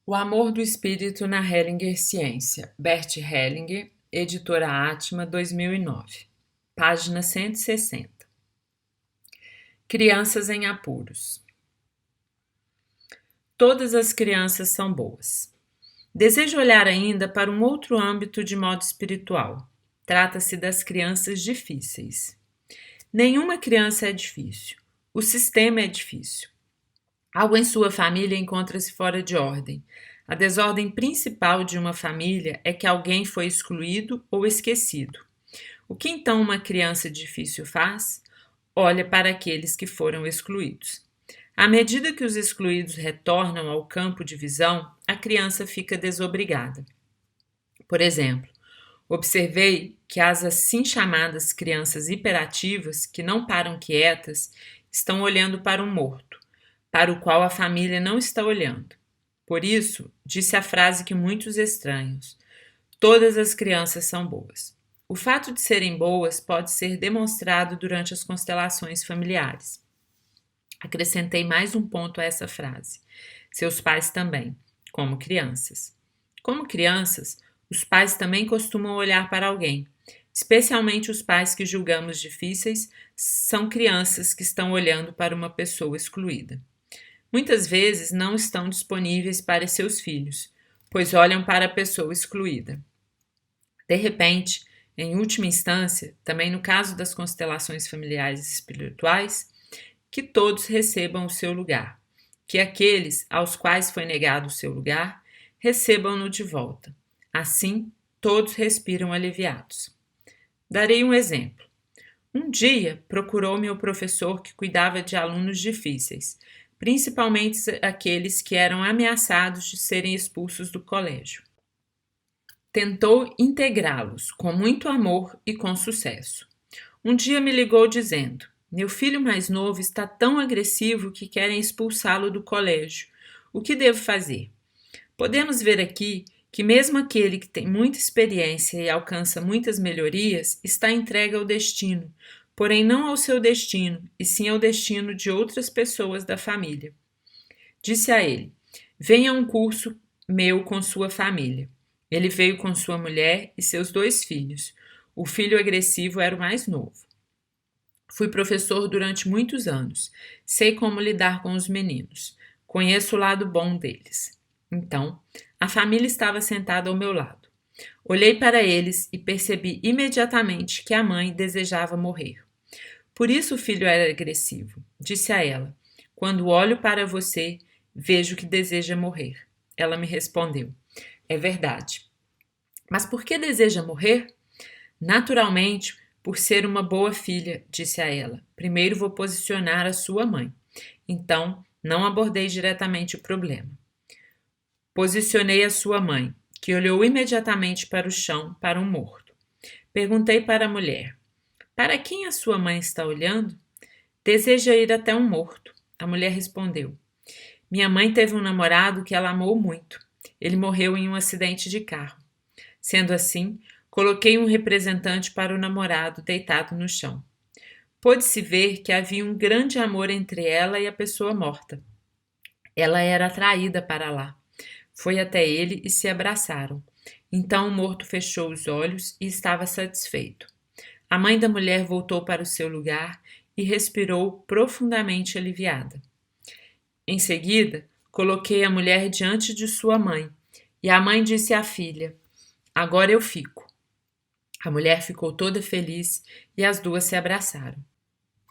O Amor do Espírito na Hellinger Ciência, Bert Hellinger, editora Atma, 2009, página 160. Crianças em apuros. Todas as crianças são boas. Desejo olhar ainda para um outro âmbito de modo espiritual. Trata-se das crianças difíceis. Nenhuma criança é difícil. O sistema é difícil. Algo em sua família encontra-se fora de ordem. A desordem principal de uma família é que alguém foi excluído ou esquecido. O que então uma criança difícil faz? Olha para aqueles que foram excluídos. À medida que os excluídos retornam ao campo de visão, a criança fica desobrigada. Por exemplo, observei que as assim chamadas crianças hiperativas, que não param quietas, estão olhando para um morto, para o qual a família não está olhando. Por isso, disse a frase que muitos estranham: todas as crianças são boas. O fato de serem boas pode ser demonstrado durante as constelações familiares. Acrescentei mais um ponto a essa frase. Seus pais também, como crianças. Como crianças, os pais também costumam olhar para alguém. Especialmente os pais que julgamos difíceis são crianças que estão olhando para uma pessoa excluída. Muitas vezes não estão disponíveis para seus filhos, pois olham para a pessoa excluída. De repente, em última instância, também no caso das constelações familiares espirituais, que todos recebam o seu lugar, que aqueles aos quais foi negado o seu lugar recebam-no de volta. Assim, todos respiram aliviados. Darei um exemplo. Um dia, procurou-me o professor que cuidava de alunos difíceis, principalmente aqueles que eram ameaçados de serem expulsos do colégio. Tentou integrá-los com muito amor e com sucesso. Um dia me ligou dizendo: meu filho mais novo está tão agressivo que querem expulsá-lo do colégio. O que devo fazer? Podemos ver aqui que mesmo aquele que tem muita experiência e alcança muitas melhorias está entregue ao destino, porém não ao seu destino, e sim ao destino de outras pessoas da família. Disse a ele: venha a um curso meu com sua família. Ele veio com sua mulher e seus 2 filhos. O filho agressivo era o mais novo. Fui professor durante muitos anos. Sei como lidar com os meninos. Conheço o lado bom deles. Então, a família estava sentada ao meu lado. Olhei para eles e percebi imediatamente que a mãe desejava morrer. Por isso o filho era agressivo. Disse a ela: quando olho para você, vejo que deseja morrer. Ela me respondeu: é verdade. Mas por que deseja morrer? Naturalmente, por ser uma boa filha, disse a ela. Primeiro vou posicionar a sua mãe. Então, não abordei diretamente o problema. Posicionei a sua mãe, que olhou imediatamente para o chão, para um morto. Perguntei para a mulher: para quem a sua mãe está olhando? Deseja ir até um morto. A mulher respondeu: minha mãe teve um namorado que ela amou muito. Ele morreu em um acidente de carro. Sendo assim, coloquei um representante para o namorado deitado no chão. Pôde-se ver que havia um grande amor entre ela e a pessoa morta. Ela era atraída para lá. Foi até ele e se abraçaram. Então o morto fechou os olhos e estava satisfeito. A mãe da mulher voltou para o seu lugar e respirou profundamente aliviada. Em seguida, coloquei a mulher diante de sua mãe, e a mãe disse à filha: agora eu fico. A mulher ficou toda feliz e as duas se abraçaram.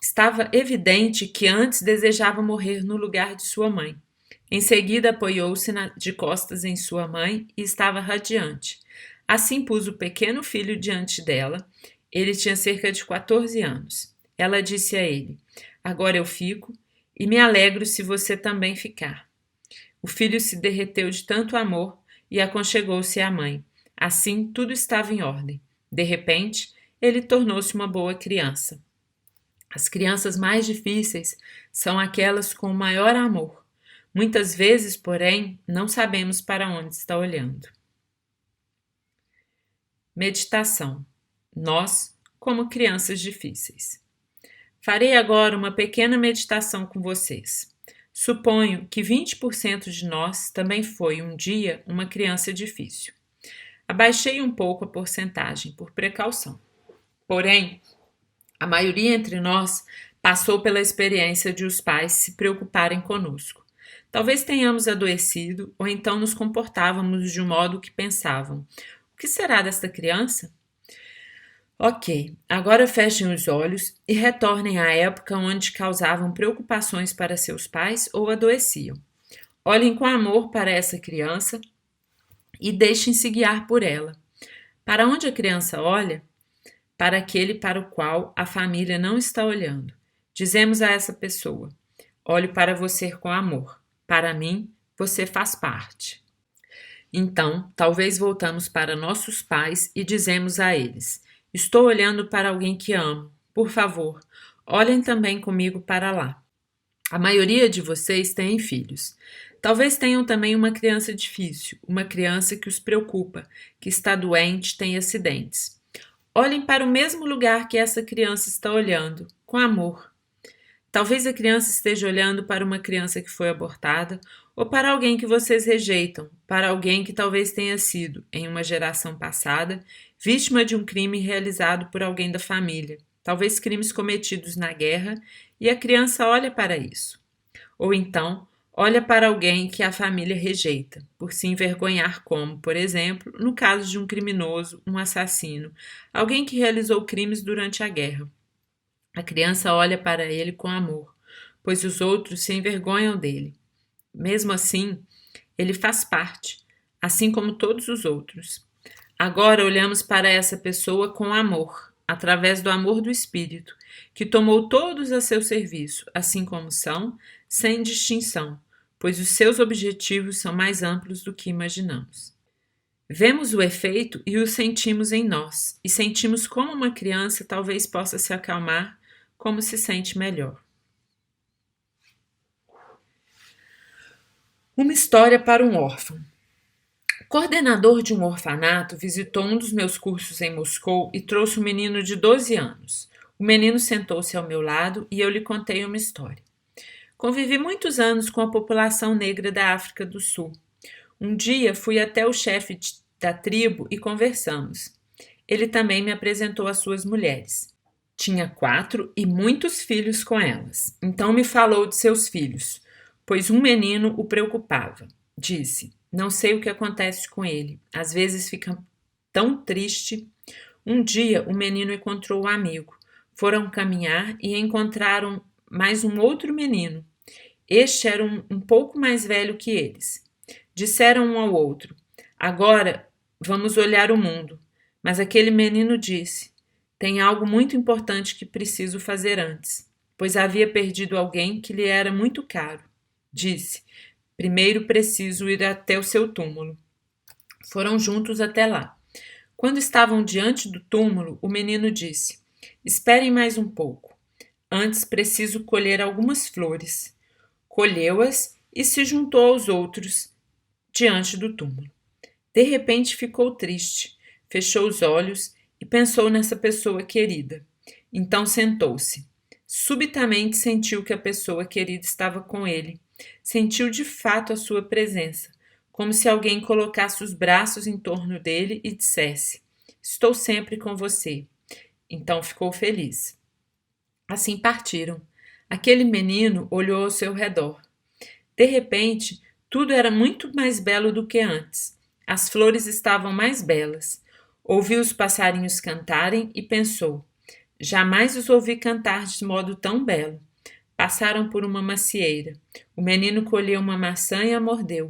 Estava evidente que antes desejava morrer no lugar de sua mãe. Em seguida, apoiou-se de costas em sua mãe e estava radiante. Assim pus o pequeno filho diante dela. Ele tinha cerca de 14 anos. Ela disse a ele: agora eu fico e me alegro se você também ficar. O filho se derreteu de tanto amor e aconchegou-se à mãe. Assim, tudo estava em ordem. De repente, ele tornou-se uma boa criança. As crianças mais difíceis são aquelas com o maior amor. Muitas vezes, porém, não sabemos para onde está olhando. Meditação. Nós, como crianças difíceis. Farei agora uma pequena meditação com vocês. Suponho que 20% de nós também foi um dia uma criança difícil. Abaixei um pouco a porcentagem por precaução. Porém, a maioria entre nós passou pela experiência de os pais se preocuparem conosco. Talvez tenhamos adoecido ou então nos comportávamos de um modo que pensavam: o que será desta criança? Ok, agora fechem os olhos e retornem à época onde causavam preocupações para seus pais ou adoeciam. Olhem com amor para essa criança e deixem-se guiar por ela. Para onde a criança olha? Para aquele para o qual a família não está olhando. Dizemos a essa pessoa: olhe para você com amor. Para mim, você faz parte. Então, talvez voltamos para nossos pais e dizemos a eles: estou olhando para alguém que amo. Por favor, olhem também comigo para lá. A maioria de vocês tem filhos. Talvez tenham também uma criança difícil, uma criança que os preocupa, que está doente, tem acidentes. Olhem para o mesmo lugar que essa criança está olhando, com amor. Talvez a criança esteja olhando para uma criança que foi abortada ou para alguém que vocês rejeitam, para alguém que talvez tenha sido, em uma geração passada, vítima de um crime realizado por alguém da família, talvez crimes cometidos na guerra, e a criança olha para isso. Ou então, olha para alguém que a família rejeita, por se envergonhar como, por exemplo, no caso de um criminoso, um assassino, alguém que realizou crimes durante a guerra. A criança olha para ele com amor, pois os outros se envergonham dele. Mesmo assim, ele faz parte, assim como todos os outros. Agora olhamos para essa pessoa com amor, através do amor do Espírito, que tomou todos a seu serviço, assim como são, sem distinção, pois os seus objetivos são mais amplos do que imaginamos. Vemos o efeito e o sentimos em nós, e sentimos como uma criança talvez possa se acalmar, como se sente melhor. Uma história para um órfão. O coordenador de um orfanato visitou um dos meus cursos em Moscou e trouxe um menino de 12 anos. O menino sentou-se ao meu lado e eu lhe contei uma história. Convivi muitos anos com a população negra da África do Sul. Um dia fui até o chefe da tribo e conversamos. Ele também me apresentou as suas mulheres. Tinha 4 e muitos filhos com elas. Então me falou de seus filhos, pois um menino o preocupava. Disse: não sei o que acontece com ele. Às vezes fica tão triste. Um dia o menino encontrou um amigo. Foram caminhar e encontraram mais um outro menino. Este era um pouco mais velho que eles. Disseram um ao outro: agora vamos olhar o mundo. Mas aquele menino disse: tem algo muito importante que preciso fazer antes, pois havia perdido alguém que lhe era muito caro. Disse: primeiro preciso ir até o seu túmulo. Foram juntos até lá. Quando estavam diante do túmulo, o menino disse: esperem mais um pouco. Antes preciso colher algumas flores. Colheu-as e se juntou aos outros diante do túmulo. De repente ficou triste, fechou os olhos e pensou nessa pessoa querida. Então sentou-se. Subitamente sentiu que a pessoa querida estava com ele. Sentiu de fato a sua presença, como se alguém colocasse os braços em torno dele e dissesse: estou sempre com você. Então ficou feliz. Assim partiram. Aquele menino olhou ao seu redor. De repente, tudo era muito mais belo do que antes. As flores estavam mais belas. Ouviu os passarinhos cantarem e pensou: jamais os ouvi cantar de modo tão belo. Passaram por uma macieira. O menino colheu uma maçã e a mordeu.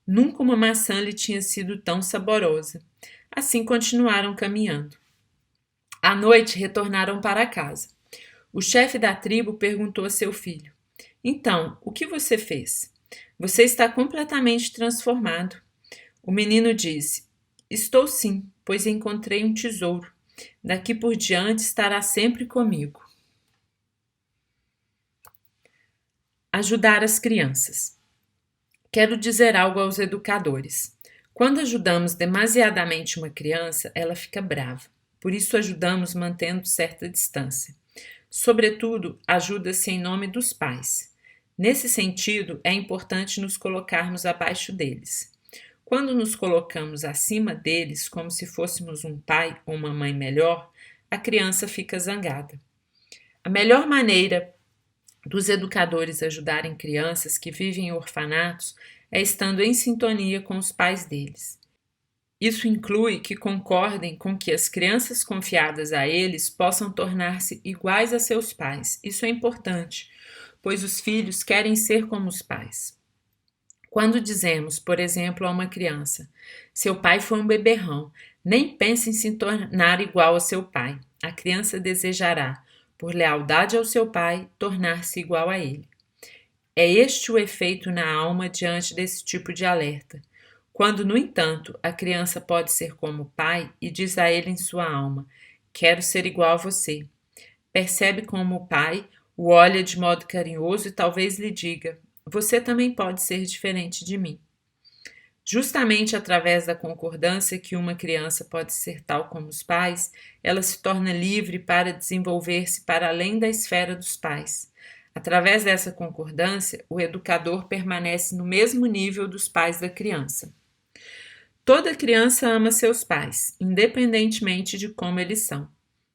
Nunca uma maçã lhe tinha sido tão saborosa. Assim continuaram caminhando. À noite retornaram para casa. O chefe da tribo perguntou a seu filho: então, o que você fez? Você está completamente transformado. O menino disse: estou sim, pois encontrei um tesouro. Daqui por diante estará sempre comigo. Ajudar as crianças. Quero dizer algo aos educadores. Quando ajudamos demasiadamente uma criança, ela fica brava. Por isso ajudamos mantendo certa distância. Sobretudo, ajuda-se em nome dos pais. Nesse sentido, é importante nos colocarmos abaixo deles. Quando nos colocamos acima deles, como se fôssemos um pai ou uma mãe melhor, a criança fica zangada. A melhor maneira dos educadores ajudarem crianças que vivem em orfanatos é estando em sintonia com os pais deles. Isso inclui que concordem com que as crianças confiadas a eles possam tornar-se iguais a seus pais. Isso é importante, pois os filhos querem ser como os pais. Quando dizemos, por exemplo, a uma criança: seu pai foi um beberrão, nem pense em se tornar igual ao seu pai. A criança desejará, por lealdade ao seu pai, tornar-se igual a ele. É este o efeito na alma diante desse tipo de alerta. Quando, no entanto, a criança pode ser como o pai e diz a ele em sua alma: quero ser igual a você. Percebe como o pai o olha de modo carinhoso e talvez lhe diga: você também pode ser diferente de mim. Justamente através da concordância que uma criança pode ser tal como os pais, ela se torna livre para desenvolver-se para além da esfera dos pais. Através dessa concordância, o educador permanece no mesmo nível dos pais da criança. Toda criança ama seus pais, independentemente de como eles são.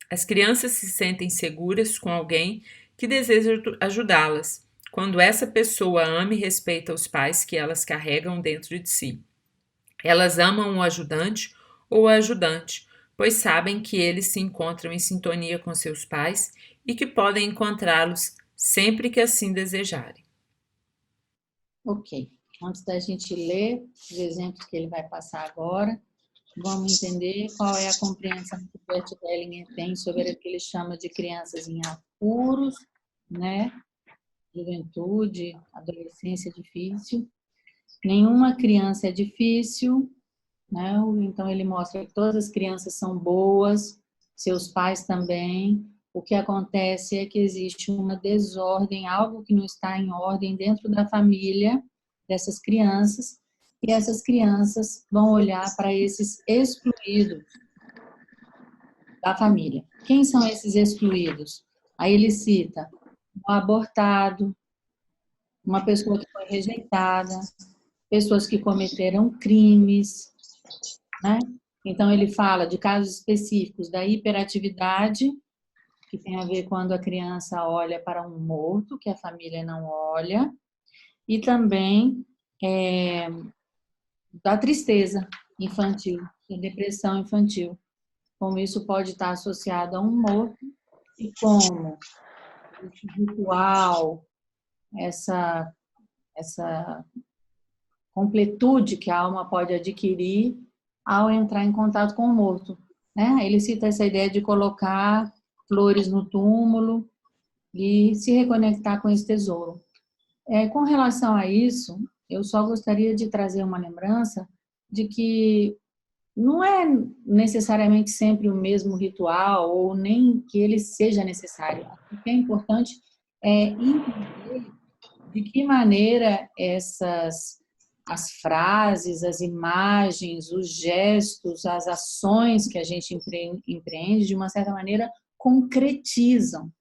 As crianças se sentem seguras com alguém que deseja ajudá-las, quando essa pessoa ama e respeita os pais que elas carregam dentro de si. Elas amam o ajudante ou a ajudante, pois sabem que eles se encontram em sintonia com seus pais e que podem encontrá-los sempre que assim desejarem. Ok. Antes da gente ler os exemplos que ele vai passar agora, vamos entender qual é a compreensão que o Bert Hellinger tem sobre o que ele chama de crianças em apuros, né? Juventude, adolescência difícil. Nenhuma criança é difícil, né? Então ele mostra que todas as crianças são boas, seus pais também. O que acontece é que existe uma desordem, algo que não está em ordem dentro da família dessas crianças, e essas crianças vão olhar para esses excluídos da família. Quem são esses excluídos? Aí ele cita um abortado, uma pessoa que foi rejeitada, pessoas que cometeram crimes, né? Então ele fala de casos específicos da hiperatividade, que tem a ver quando a criança olha para um morto, que a família não olha, e também da tristeza infantil, da depressão infantil, como isso pode estar associado a um morto e como esse ritual, essa completude que a alma pode adquirir ao entrar em contato com o morto, né? Ele cita essa ideia de colocar flores no túmulo e se reconectar com esse tesouro. Com relação a isso, eu só gostaria de trazer uma lembrança de que não é necessariamente sempre o mesmo ritual ou nem que ele seja necessário. O que é importante é entender de que maneira as frases, as imagens, os gestos, as ações que a gente empreende, de uma certa maneira, concretizam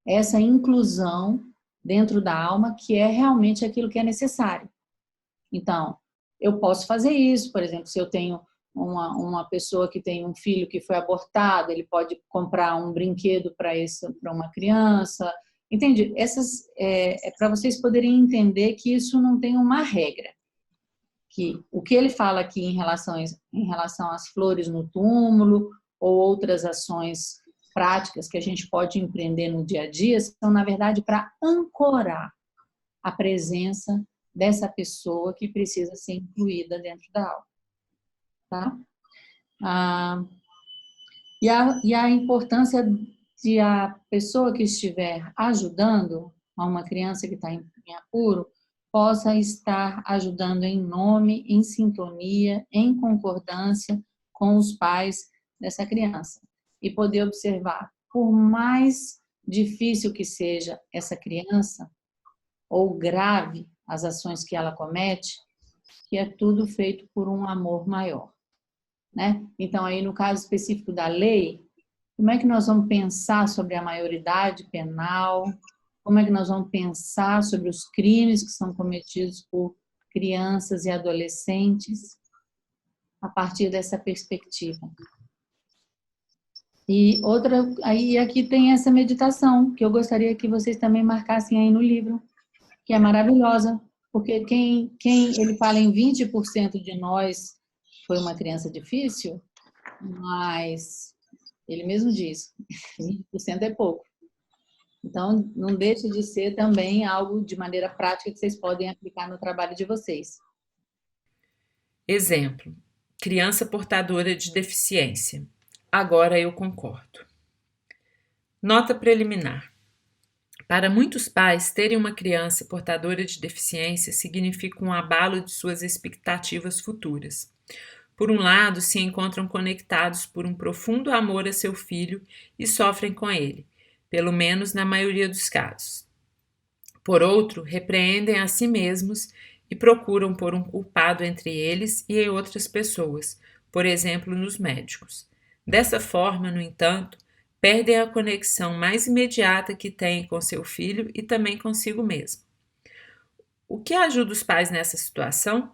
essa inclusão dentro da alma, que é realmente aquilo que é necessário. Então, eu posso fazer isso, por exemplo, se eu tenho uma pessoa que tem um filho que foi abortado, ele pode comprar um brinquedo para uma criança, entende? Para vocês poderem entender que isso não tem uma regra. Que o que ele fala aqui em relação às flores no túmulo ou outras ações práticas que a gente pode empreender no dia a dia são, na verdade, para ancorar a presença dessa pessoa que precisa ser incluída dentro da aula. Tá? E a importância de a pessoa que estiver ajudando a uma criança que está em apuro possa estar ajudando em nome, em sintonia, em concordância com os pais dessa criança. E poder observar, por mais difícil que seja essa criança, ou grave as ações que ela comete, que é tudo feito por um amor maior. Né? Então, aí no caso específico da lei, como é que nós vamos pensar sobre a maioridade penal? como é que nós vamos pensar sobre os crimes que são cometidos por crianças e adolescentes a partir dessa perspectiva. E aqui tem essa meditação, que eu gostaria que vocês também marcassem aí no livro, que é maravilhosa, porque quem ele fala em 20% de nós foi uma criança difícil, mas ele mesmo diz, 20% é pouco. Então, não deixe de ser também algo de maneira prática que vocês podem aplicar no trabalho de vocês. Exemplo: criança portadora de deficiência. Agora eu concordo. Nota preliminar. Para muitos pais, terem uma criança portadora de deficiência significa um abalo de suas expectativas futuras. Por um lado, se encontram conectados por um profundo amor a seu filho e sofrem com ele, pelo menos na maioria dos casos. Por outro, repreendem a si mesmos e procuram pôr um culpado entre eles e em outras pessoas, por exemplo, nos médicos. Dessa forma, no entanto, perdem a conexão mais imediata que têm com seu filho e também consigo mesmo. O que ajuda os pais nessa situação?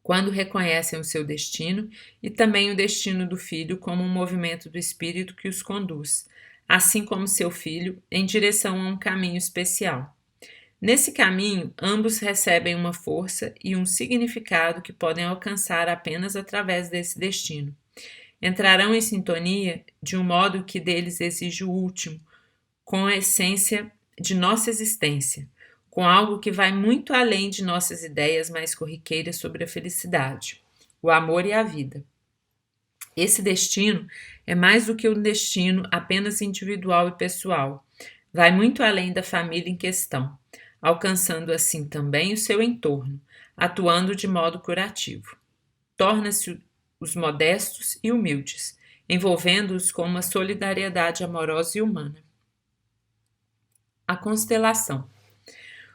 Quando reconhecem o seu destino e também o destino do filho como um movimento do espírito que os conduz, assim como seu filho, em direção a um caminho especial. Nesse caminho, ambos recebem uma força e um significado que podem alcançar apenas através desse destino. Entrarão em sintonia de um modo que deles exige o último, com a essência de nossa existência, com algo que vai muito além de nossas ideias mais corriqueiras sobre a felicidade, o amor e a vida. Esse destino é mais do que um destino apenas individual e pessoal. Vai muito além da família em questão, alcançando assim também o seu entorno, atuando de modo curativo. Torna-se os modestos e humildes, envolvendo-os com uma solidariedade amorosa e humana. A constelação.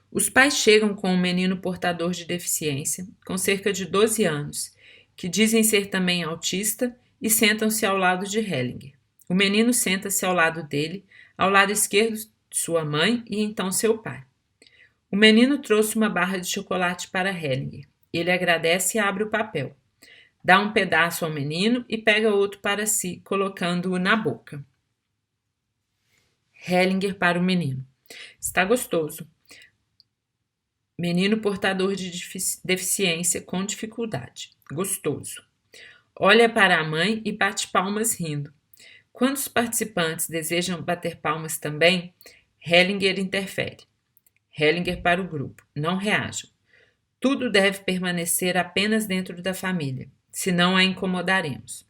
Os pais chegam com um menino portador de deficiência, com cerca de 12 anos, que dizem ser também autista, e sentam-se ao lado de Hellinger. O menino senta-se ao lado dele, ao lado esquerdo de sua mãe e então seu pai. O menino trouxe uma barra de chocolate para Hellinger. Ele agradece e abre o papel. Dá um pedaço ao menino e pega outro para si, colocando-o na boca. Hellinger para o menino. Está gostoso. Menino portador de deficiência com dificuldade. Gostoso. Olha para a mãe e bate palmas rindo. Quando os participantes desejam bater palmas também, Hellinger interfere. Hellinger para o grupo. Não reajam. Tudo deve permanecer apenas dentro da família, senão a incomodaremos.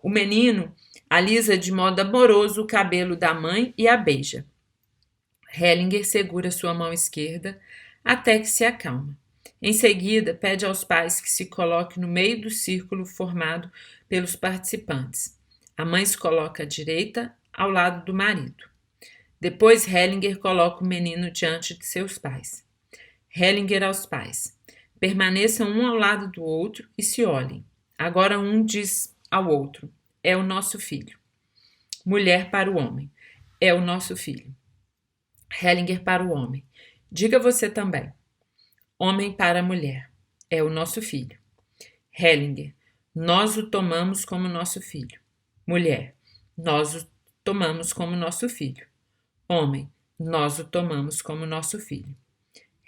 O menino alisa de modo amoroso o cabelo da mãe e a beija. Hellinger segura sua mão esquerda até que se acalma. Em seguida, pede aos pais que se coloquem no meio do círculo formado pelos participantes. A mãe se coloca à direita, ao lado do marido. Depois, Hellinger coloca o menino diante de seus pais. Hellinger aos pais. Permaneçam um ao lado do outro e se olhem. Agora um diz ao outro: é o nosso filho. Mulher para o homem: é o nosso filho. Hellinger para o homem: diga você também. Homem para a mulher: é o nosso filho. Hellinger: nós o tomamos como nosso filho. Mulher: nós o tomamos como nosso filho. Homem: nós o tomamos como nosso filho.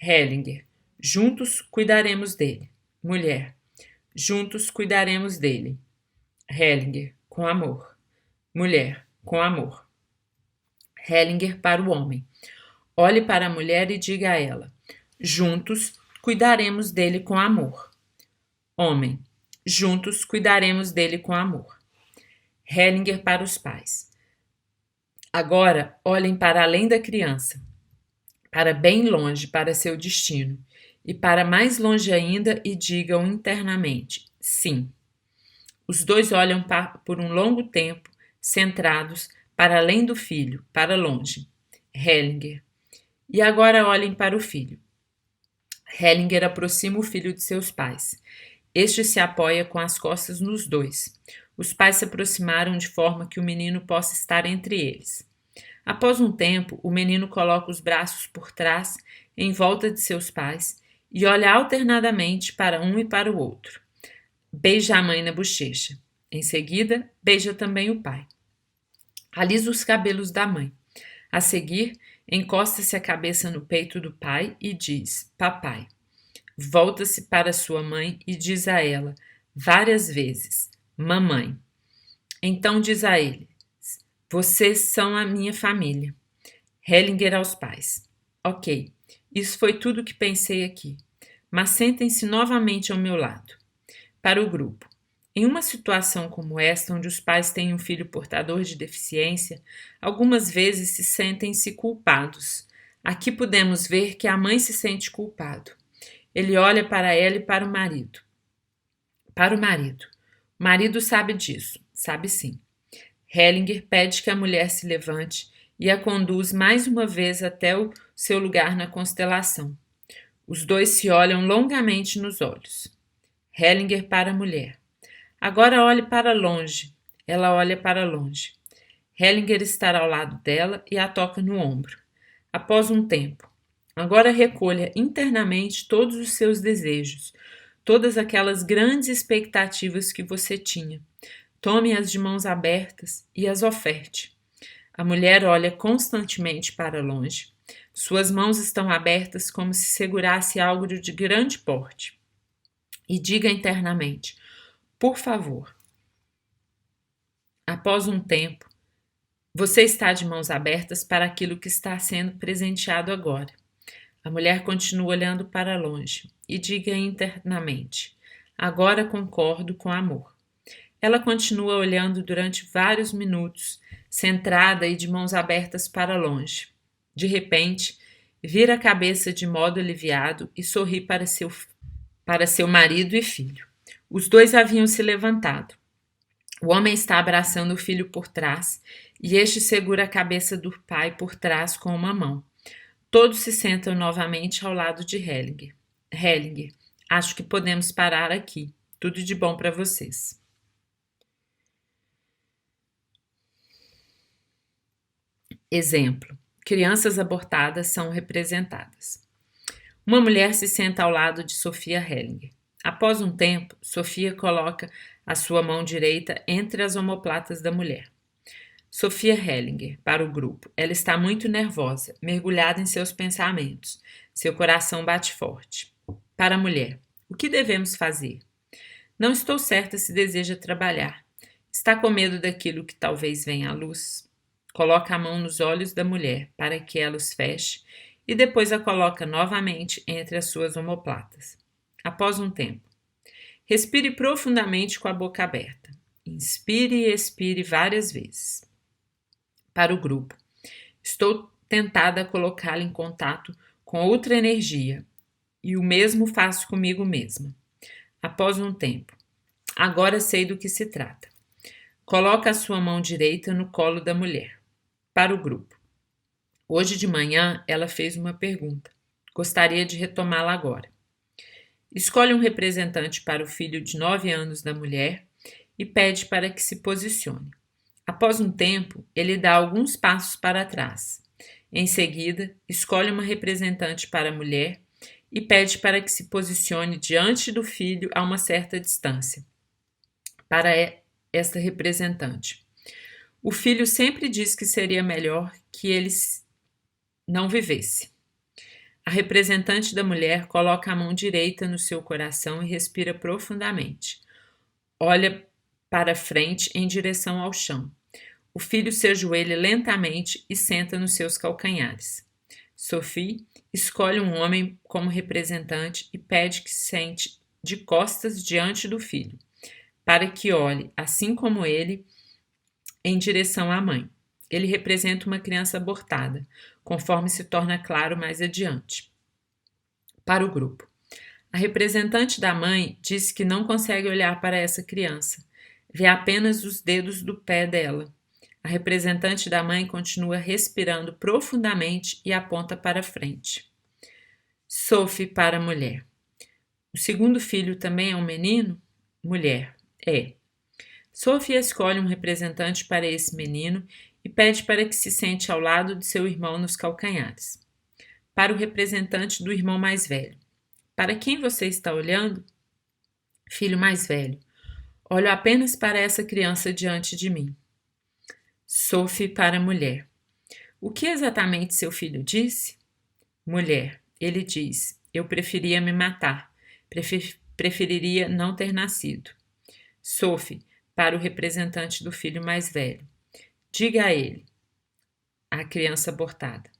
Hellinger: juntos cuidaremos dele. Mulher: juntos cuidaremos dele. Hellinger: com amor. Mulher: com amor. Hellinger para o homem: olhe para a mulher e diga a ela: juntos cuidaremos dele com amor. Homem: juntos cuidaremos dele com amor. Hellinger para os pais: agora olhem para além da criança, para bem longe, para seu destino, e para mais longe ainda e digam internamente: sim. Os dois olham por um longo tempo, centrados, para além do filho, para longe. Hellinger: e agora olhem para o filho. Hellinger aproxima o filho de seus pais. Este se apoia com as costas nos dois. Os pais se aproximaram de forma que o menino possa estar entre eles. Após um tempo, o menino coloca os braços por trás, em volta de seus pais, e olha alternadamente para um e para o outro. Beija a mãe na bochecha. Em seguida, beija também o pai. Alisa os cabelos da mãe. A seguir, encosta-se a cabeça no peito do pai e diz: Papai. Volta-se para sua mãe e diz a ela, várias vezes, Mamãe. Então diz a ele, vocês são a minha família. Hellinger aos pais. Ok, isso foi tudo que pensei aqui. Mas sentem-se novamente ao meu lado. Para o grupo. Em uma situação como esta, onde os pais têm um filho portador de deficiência, algumas vezes se sentem-se culpados. Aqui podemos ver que a mãe se sente culpado. Ele olha para ela e para o marido. Para o marido. O marido sabe disso, sabe sim. Hellinger pede que a mulher se levante e a conduz mais uma vez até o seu lugar na constelação. Os dois se olham longamente nos olhos. Hellinger para a mulher. Agora olhe para longe. Ela olha para longe. Hellinger está ao lado dela e a toca no ombro. Após um tempo. Agora recolha internamente todos os seus desejos, todas aquelas grandes expectativas que você tinha. Tome-as de mãos abertas e as oferte. A mulher olha constantemente para longe. Suas mãos estão abertas como se segurasse algo de grande porte. E diga internamente, por favor. Após um tempo, você está de mãos abertas para aquilo que está sendo presenteado agora. A mulher continua olhando para longe e diga internamente, agora concordo com amor. Ela continua olhando durante vários minutos, centrada e de mãos abertas para longe. De repente, vira a cabeça de modo aliviado e sorri para seu marido e filho. Os dois haviam se levantado. O homem está abraçando o filho por trás e este segura a cabeça do pai por trás com uma mão. Todos se sentam novamente ao lado de Hellinger. Hellinger, acho que podemos parar aqui. Tudo de bom para vocês. Exemplo. Crianças abortadas são representadas. Uma mulher se senta ao lado de Sofia Hellinger. Após um tempo, Sofia coloca a sua mão direita entre as omoplatas da mulher. Sofia Hellinger, para o grupo. Ela está muito nervosa, mergulhada em seus pensamentos. Seu coração bate forte. Para a mulher. O que devemos fazer? Não estou certa se deseja trabalhar. Está com medo daquilo que talvez venha à luz? Coloca a mão nos olhos da mulher para que ela os feche e depois a coloca novamente entre as suas omoplatas. Após um tempo. Respire profundamente com a boca aberta. Inspire e expire várias vezes. Para o grupo. Estou tentada a colocá-la em contato com outra energia e o mesmo faço comigo mesma. Após um tempo. Agora sei do que se trata. Coloca a sua mão direita no colo da mulher. Para o grupo. Hoje de manhã ela fez uma pergunta. Gostaria de retomá-la agora. Escolhe um representante para o filho de 9 anos da mulher e pede para que se posicione. Após um tempo, ele dá alguns passos para trás. Em seguida, escolhe uma representante para a mulher e pede para que se posicione diante do filho a uma certa distância. Para esta representante. O filho sempre diz que seria melhor que ele não vivesse. A representante da mulher coloca a mão direita no seu coração e respira profundamente. Olha para frente em direção ao chão. O filho se ajoelha lentamente e senta nos seus calcanhares. Sophie escolhe um homem como representante e pede que se sente de costas diante do filho, para que olhe, assim como ele, em direção à mãe. Ele representa uma criança abortada, conforme se torna claro mais adiante. Para o grupo. A representante da mãe diz que não consegue olhar para essa criança. Vê apenas os dedos do pé dela. A representante da mãe continua respirando profundamente e aponta para frente. Sophie para a mulher. O segundo filho também é um menino? Mulher. É. Sophie escolhe um representante para esse menino e pede para que se sente ao lado de seu irmão nos calcanhares. Para o representante do irmão mais velho: para quem você está olhando? Filho mais velho: olho apenas para essa criança diante de mim. Sophie para a mulher: o que exatamente seu filho disse? Mulher: ele diz: eu preferia me matar. Preferiria não ter nascido. Sophie para o representante do filho mais velho: diga a ele, a criança abortada: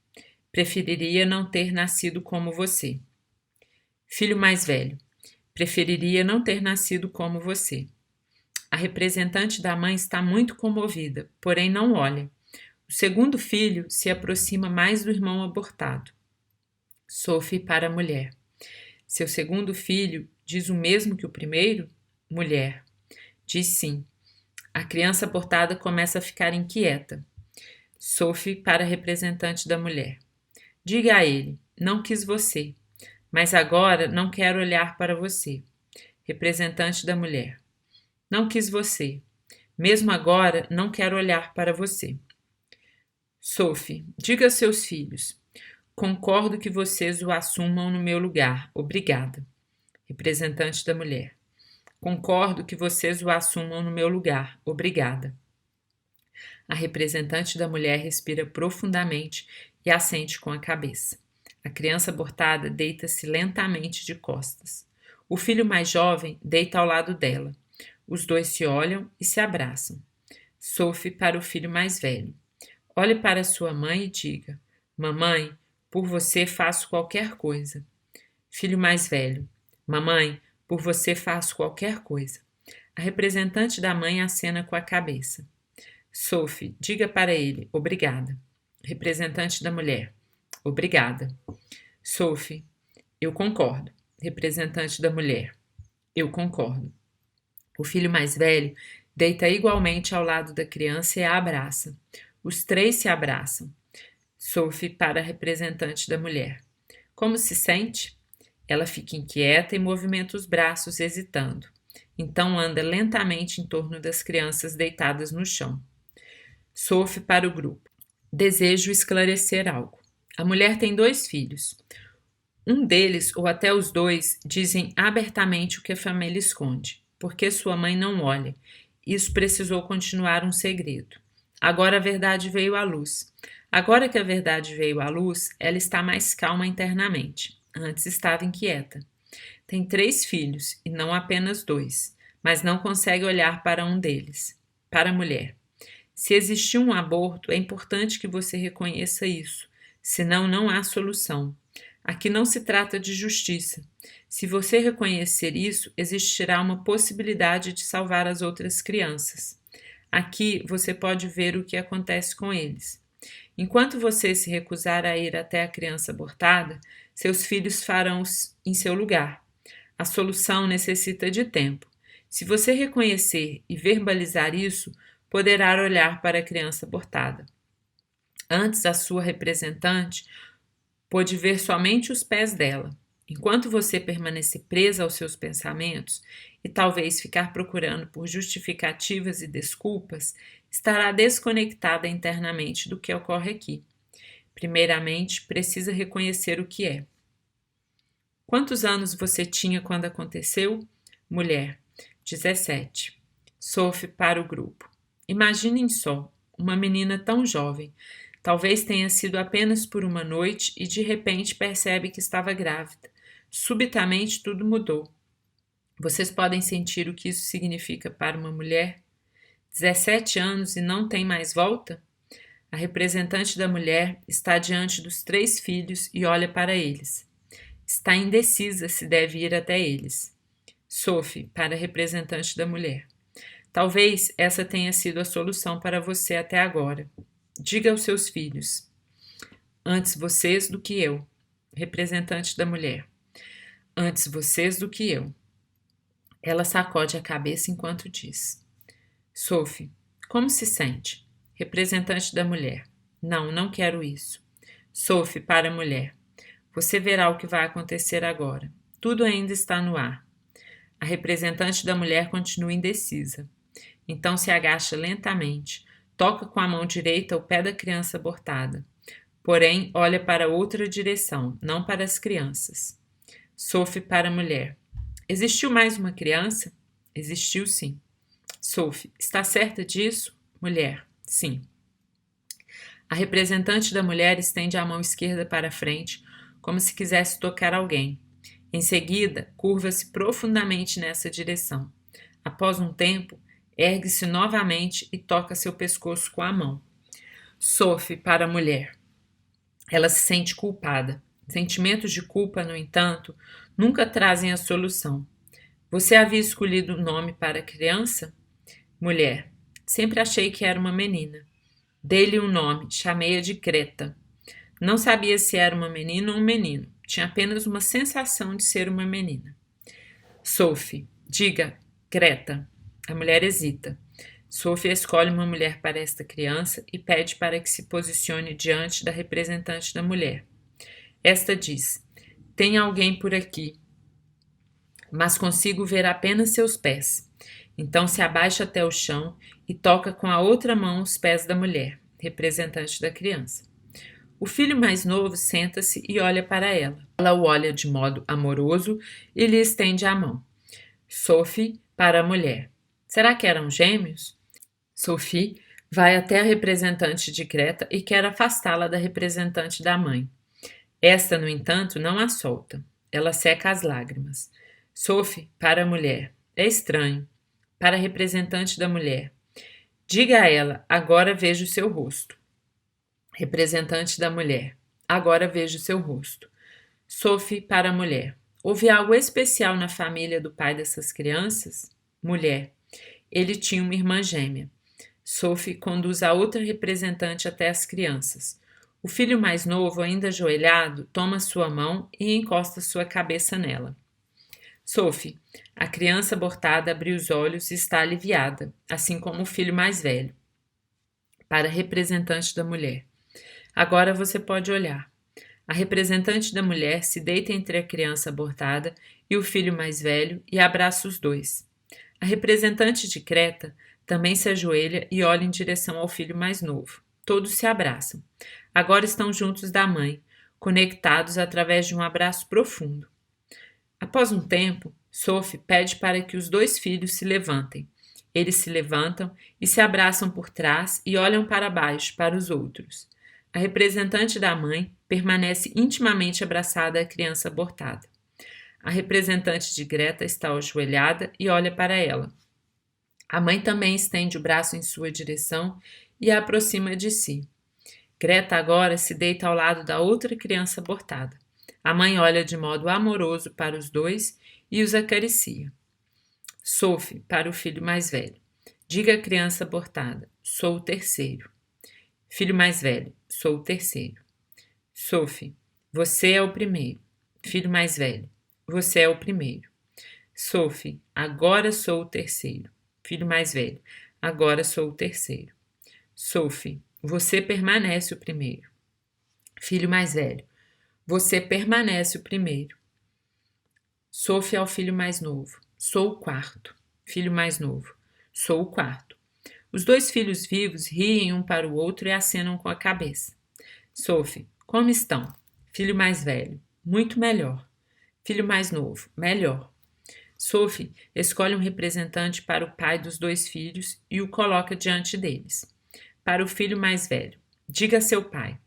preferiria não ter nascido como você. Filho mais velho: preferiria não ter nascido como você. A representante da mãe está muito comovida, porém não olha. O segundo filho se aproxima mais do irmão abortado. Sophie para a mulher: seu segundo filho diz o mesmo que o primeiro? Mulher: diz sim. A criança abortada começa a ficar inquieta. Sophie para a representante da mulher: diga a ele, não quis você, mas agora não quero olhar para você. Representante da mulher: não quis você, mesmo agora não quero olhar para você. Sophie: diga a seus filhos, concordo que vocês o assumam no meu lugar, obrigada. Representante da mulher: concordo que vocês o assumam no meu lugar, obrigada. A representante da mulher respira profundamente e assente com a cabeça. A criança abortada deita-se lentamente de costas. O filho mais jovem deita ao lado dela. Os dois se olham e se abraçam. Sophie para o filho mais velho: olhe para sua mãe e diga, mamãe, por você faço qualquer coisa. Filho mais velho: mamãe, por você faço qualquer coisa. A representante da mãe acena com a cabeça. Sophie, diga para ele, obrigada. Representante da mulher: obrigada. Sophie: eu concordo. Representante da mulher: eu concordo. O filho mais velho deita igualmente ao lado da criança e a abraça. Os três se abraçam. Sophie para a representante da mulher: como se sente? Ela fica inquieta e movimenta os braços, hesitando. Então anda lentamente em torno das crianças deitadas no chão. Sophie para o grupo: desejo esclarecer algo. A mulher tem 2 filhos. Um deles, ou até os 2, dizem abertamente o que a família esconde, porque sua mãe não olha. Isso precisou continuar um segredo. Agora a verdade veio à luz. Agora que a verdade veio à luz, ela está mais calma internamente. Antes estava inquieta. Tem 3 filhos, e não apenas 2, mas não consegue olhar para um deles. Para a mulher: se existir um aborto, é importante que você reconheça isso, senão não há solução. Aqui não se trata de justiça. Se você reconhecer isso, existirá uma possibilidade de salvar as outras crianças. Aqui você pode ver o que acontece com eles. Enquanto você se recusar a ir até a criança abortada, seus filhos farão em seu lugar. A solução necessita de tempo. Se você reconhecer e verbalizar isso, poderá olhar para a criança abortada. Antes, a sua representante pôde ver somente os pés dela. Enquanto você permanecer presa aos seus pensamentos e talvez ficar procurando por justificativas e desculpas, estará desconectada internamente do que ocorre aqui. Primeiramente, precisa reconhecer o que é. Quantos anos você tinha quando aconteceu? Mulher: 17. Sophie para o grupo: imaginem só, uma menina tão jovem. Talvez tenha sido apenas por uma noite e de repente percebe que estava grávida. Subitamente tudo mudou. Vocês podem sentir o que isso significa para uma mulher? 17 anos e não tem mais volta? A representante da mulher está diante dos 3 filhos e olha para eles. Está indecisa se deve ir até eles. Sophie para a representante da mulher: talvez essa tenha sido a solução para você até agora. Diga aos seus filhos: antes vocês do que eu. Representante da mulher: antes vocês do que eu. Ela sacode a cabeça enquanto diz. Sophie: como se sente? Representante da mulher: não quero isso. Sophie para a mulher: você verá o que vai acontecer agora. Tudo ainda está no ar. A representante da mulher continua indecisa. Então se agacha lentamente, toca com a mão direita o pé da criança abortada, porém olha para outra direção, não para as crianças. Sophie para a mulher. Existiu mais uma criança? Existiu sim. Sophie, está certa disso? Mulher, sim. A representante da mulher estende a mão esquerda para frente, como se quisesse tocar alguém. Em seguida, curva-se profundamente nessa direção. Após um tempo, ergue-se novamente e toca seu pescoço com a mão. Sophie para a mulher. Ela se sente culpada. Sentimentos de culpa, no entanto, nunca trazem a solução. Você havia escolhido o nome para a criança? Mulher. Sempre achei que era uma menina. Dei-lhe um nome, chamei-a de Greta. Não sabia se era uma menina ou um menino. Tinha apenas uma sensação de ser uma menina. Sophie. Diga, Greta. A mulher hesita. Sophie escolhe uma mulher para esta criança e pede para que se posicione diante da representante da mulher. Esta diz: tem alguém por aqui, mas consigo ver apenas seus pés. Então se abaixa até o chão e toca com a outra mão os pés da mulher, representante da criança. O filho mais novo senta-se e olha para ela. Ela o olha de modo amoroso e lhe estende a mão. Sophie para a mulher. Será que eram gêmeos? Sophie vai até a representante de Greta e quer afastá-la da representante da mãe. Esta, no entanto, não a solta. Ela seca as lágrimas. Sophie para a mulher. É estranho. Para a representante da mulher. Diga a ela, agora vejo seu rosto. Representante da mulher. Agora vejo seu rosto. Sophie para a mulher. Houve algo especial na família do pai dessas crianças? Mulher. Ele tinha uma irmã gêmea. Sophie conduz a outra representante até as crianças. O filho mais novo, ainda ajoelhado, toma sua mão e encosta sua cabeça nela. Sophie, a criança abortada abriu os olhos e está aliviada, assim como o filho mais velho. Para a representante da mulher. Agora você pode olhar. A representante da mulher se deita entre a criança abortada e o filho mais velho e abraça os dois. A representante de Greta também se ajoelha e olha em direção ao filho mais novo. Todos se abraçam. Agora estão juntos da mãe, conectados através de um abraço profundo. Após um tempo, Sophie pede para que os dois filhos se levantem. Eles se levantam e se abraçam por trás e olham para baixo, para os outros. A representante da mãe permanece intimamente abraçada à criança abortada. A representante de Greta está ajoelhada e olha para ela. A mãe também estende o braço em sua direção e a aproxima de si. Greta agora se deita ao lado da outra criança abortada. A mãe olha de modo amoroso para os dois e os acaricia. Sophie, para o filho mais velho. Diga à criança abortada, sou o terceiro. Filho mais velho, sou o terceiro. Sophie, você é o primeiro. Filho mais velho, você é o primeiro. Sophie, agora sou o terceiro. Filho mais velho, agora sou o terceiro. Sophie, você permanece o primeiro. Filho mais velho, você permanece o primeiro. Sophie ao filho mais novo, sou o quarto. Filho mais novo, sou o quarto. Os dois filhos vivos riem um para o outro e acenam com a cabeça. Sophie, como estão? Filho mais velho, muito melhor. Filho mais novo, melhor. Sophie escolhe um representante para o pai dos dois filhos e o coloca diante deles. Para o filho mais velho, diga a seu pai.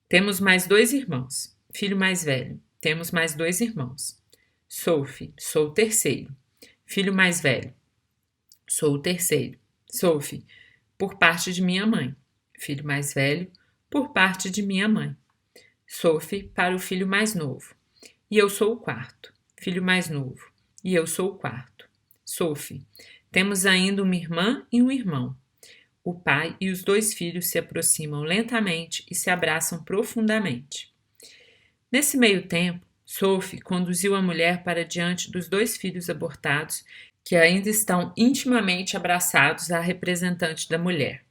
Temos mais 2 irmãos. Filho mais velho, temos mais 2 irmãos. Sophie, sou o terceiro. Filho mais velho, sou o terceiro. Sophie, por parte de minha mãe. Filho mais velho, por parte de minha mãe. Sophie, para o filho mais novo. E eu sou o quarto. Filho mais novo. E eu sou o quarto. Sophie, temos ainda uma irmã e um irmão. O pai e os 2 filhos se aproximam lentamente e se abraçam profundamente. Nesse meio tempo, Sophie conduziu a mulher para diante dos 2 filhos abortados que ainda estão intimamente abraçados à representante da mulher.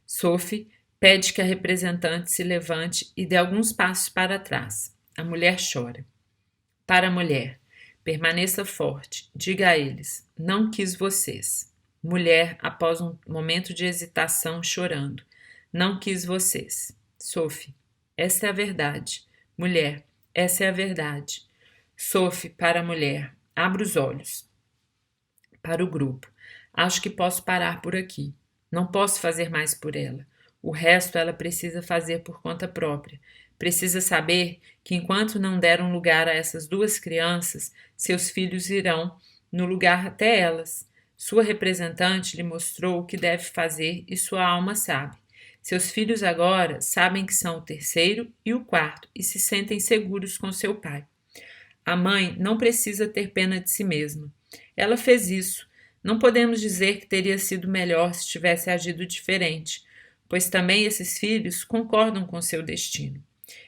Sophie pede que a representante se levante e dê alguns passos para trás. A mulher chora. Para a mulher, permaneça forte, diga a eles, não quis vocês. Mulher, após um momento de hesitação, chorando. Não quis vocês. Sophie, essa é a verdade. Mulher, essa é a verdade. Sophie, para a mulher, abra os olhos. Para o grupo, acho que posso parar por aqui. Não posso fazer mais por ela. O resto ela precisa fazer por conta própria. Precisa saber que enquanto não der um lugar a essas duas crianças, seus filhos irão no lugar até elas. Sua representante lhe mostrou o que deve fazer e sua alma sabe. Seus filhos agora sabem que são o terceiro e o quarto e se sentem seguros com seu pai. A mãe não precisa ter pena de si mesma. Ela fez isso. Não podemos dizer que teria sido melhor se tivesse agido diferente, pois também esses filhos concordam com seu destino.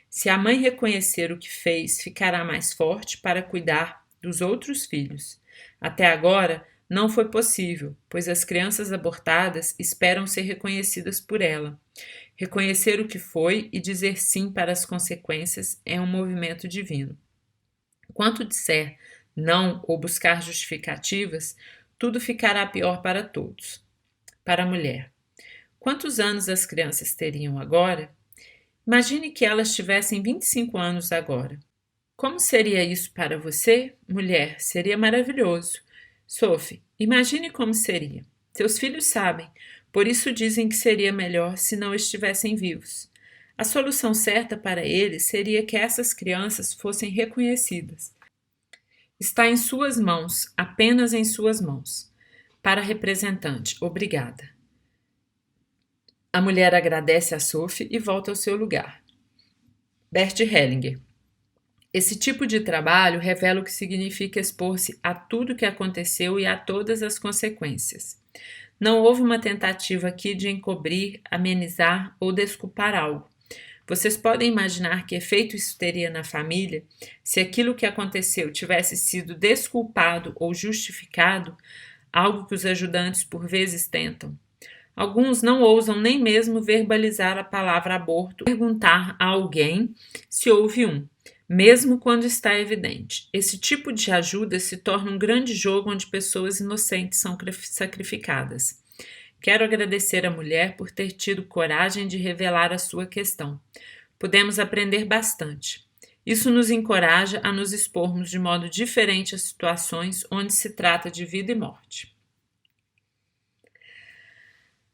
Se a mãe reconhecer o que fez, ficará mais forte para cuidar dos outros filhos. Até agora, não foi possível, pois as crianças abortadas esperam ser reconhecidas por ela. Reconhecer o que foi e dizer sim para as consequências é um movimento divino. Quanto disser não ou buscar justificativas, tudo ficará pior para todos. Para a mulher. Quantos anos as crianças teriam agora? Imagine que elas tivessem 25 anos agora. Como seria isso para você? Mulher, seria maravilhoso. Sophie, imagine como seria. Seus filhos sabem, por isso dizem que seria melhor se não estivessem vivos. A solução certa para eles seria que essas crianças fossem reconhecidas. Está em suas mãos, apenas em suas mãos. Para a representante, obrigada. A mulher agradece a Sophie e volta ao seu lugar. Bert Hellinger. Esse tipo de trabalho revela o que significa expor-se a tudo o que aconteceu e a todas as consequências. Não houve uma tentativa aqui de encobrir, amenizar ou desculpar algo. Vocês podem imaginar que efeito isso teria na família se aquilo que aconteceu tivesse sido desculpado ou justificado, algo que os ajudantes por vezes tentam. Alguns não ousam nem mesmo verbalizar a palavra aborto, perguntar a alguém se houve um, mesmo quando está evidente. Esse tipo de ajuda se torna um grande jogo onde pessoas inocentes são sacrificadas. Quero agradecer à mulher por ter tido coragem de revelar a sua questão. Podemos aprender bastante. Isso nos encoraja a nos expormos de modo diferente a situações onde se trata de vida e morte.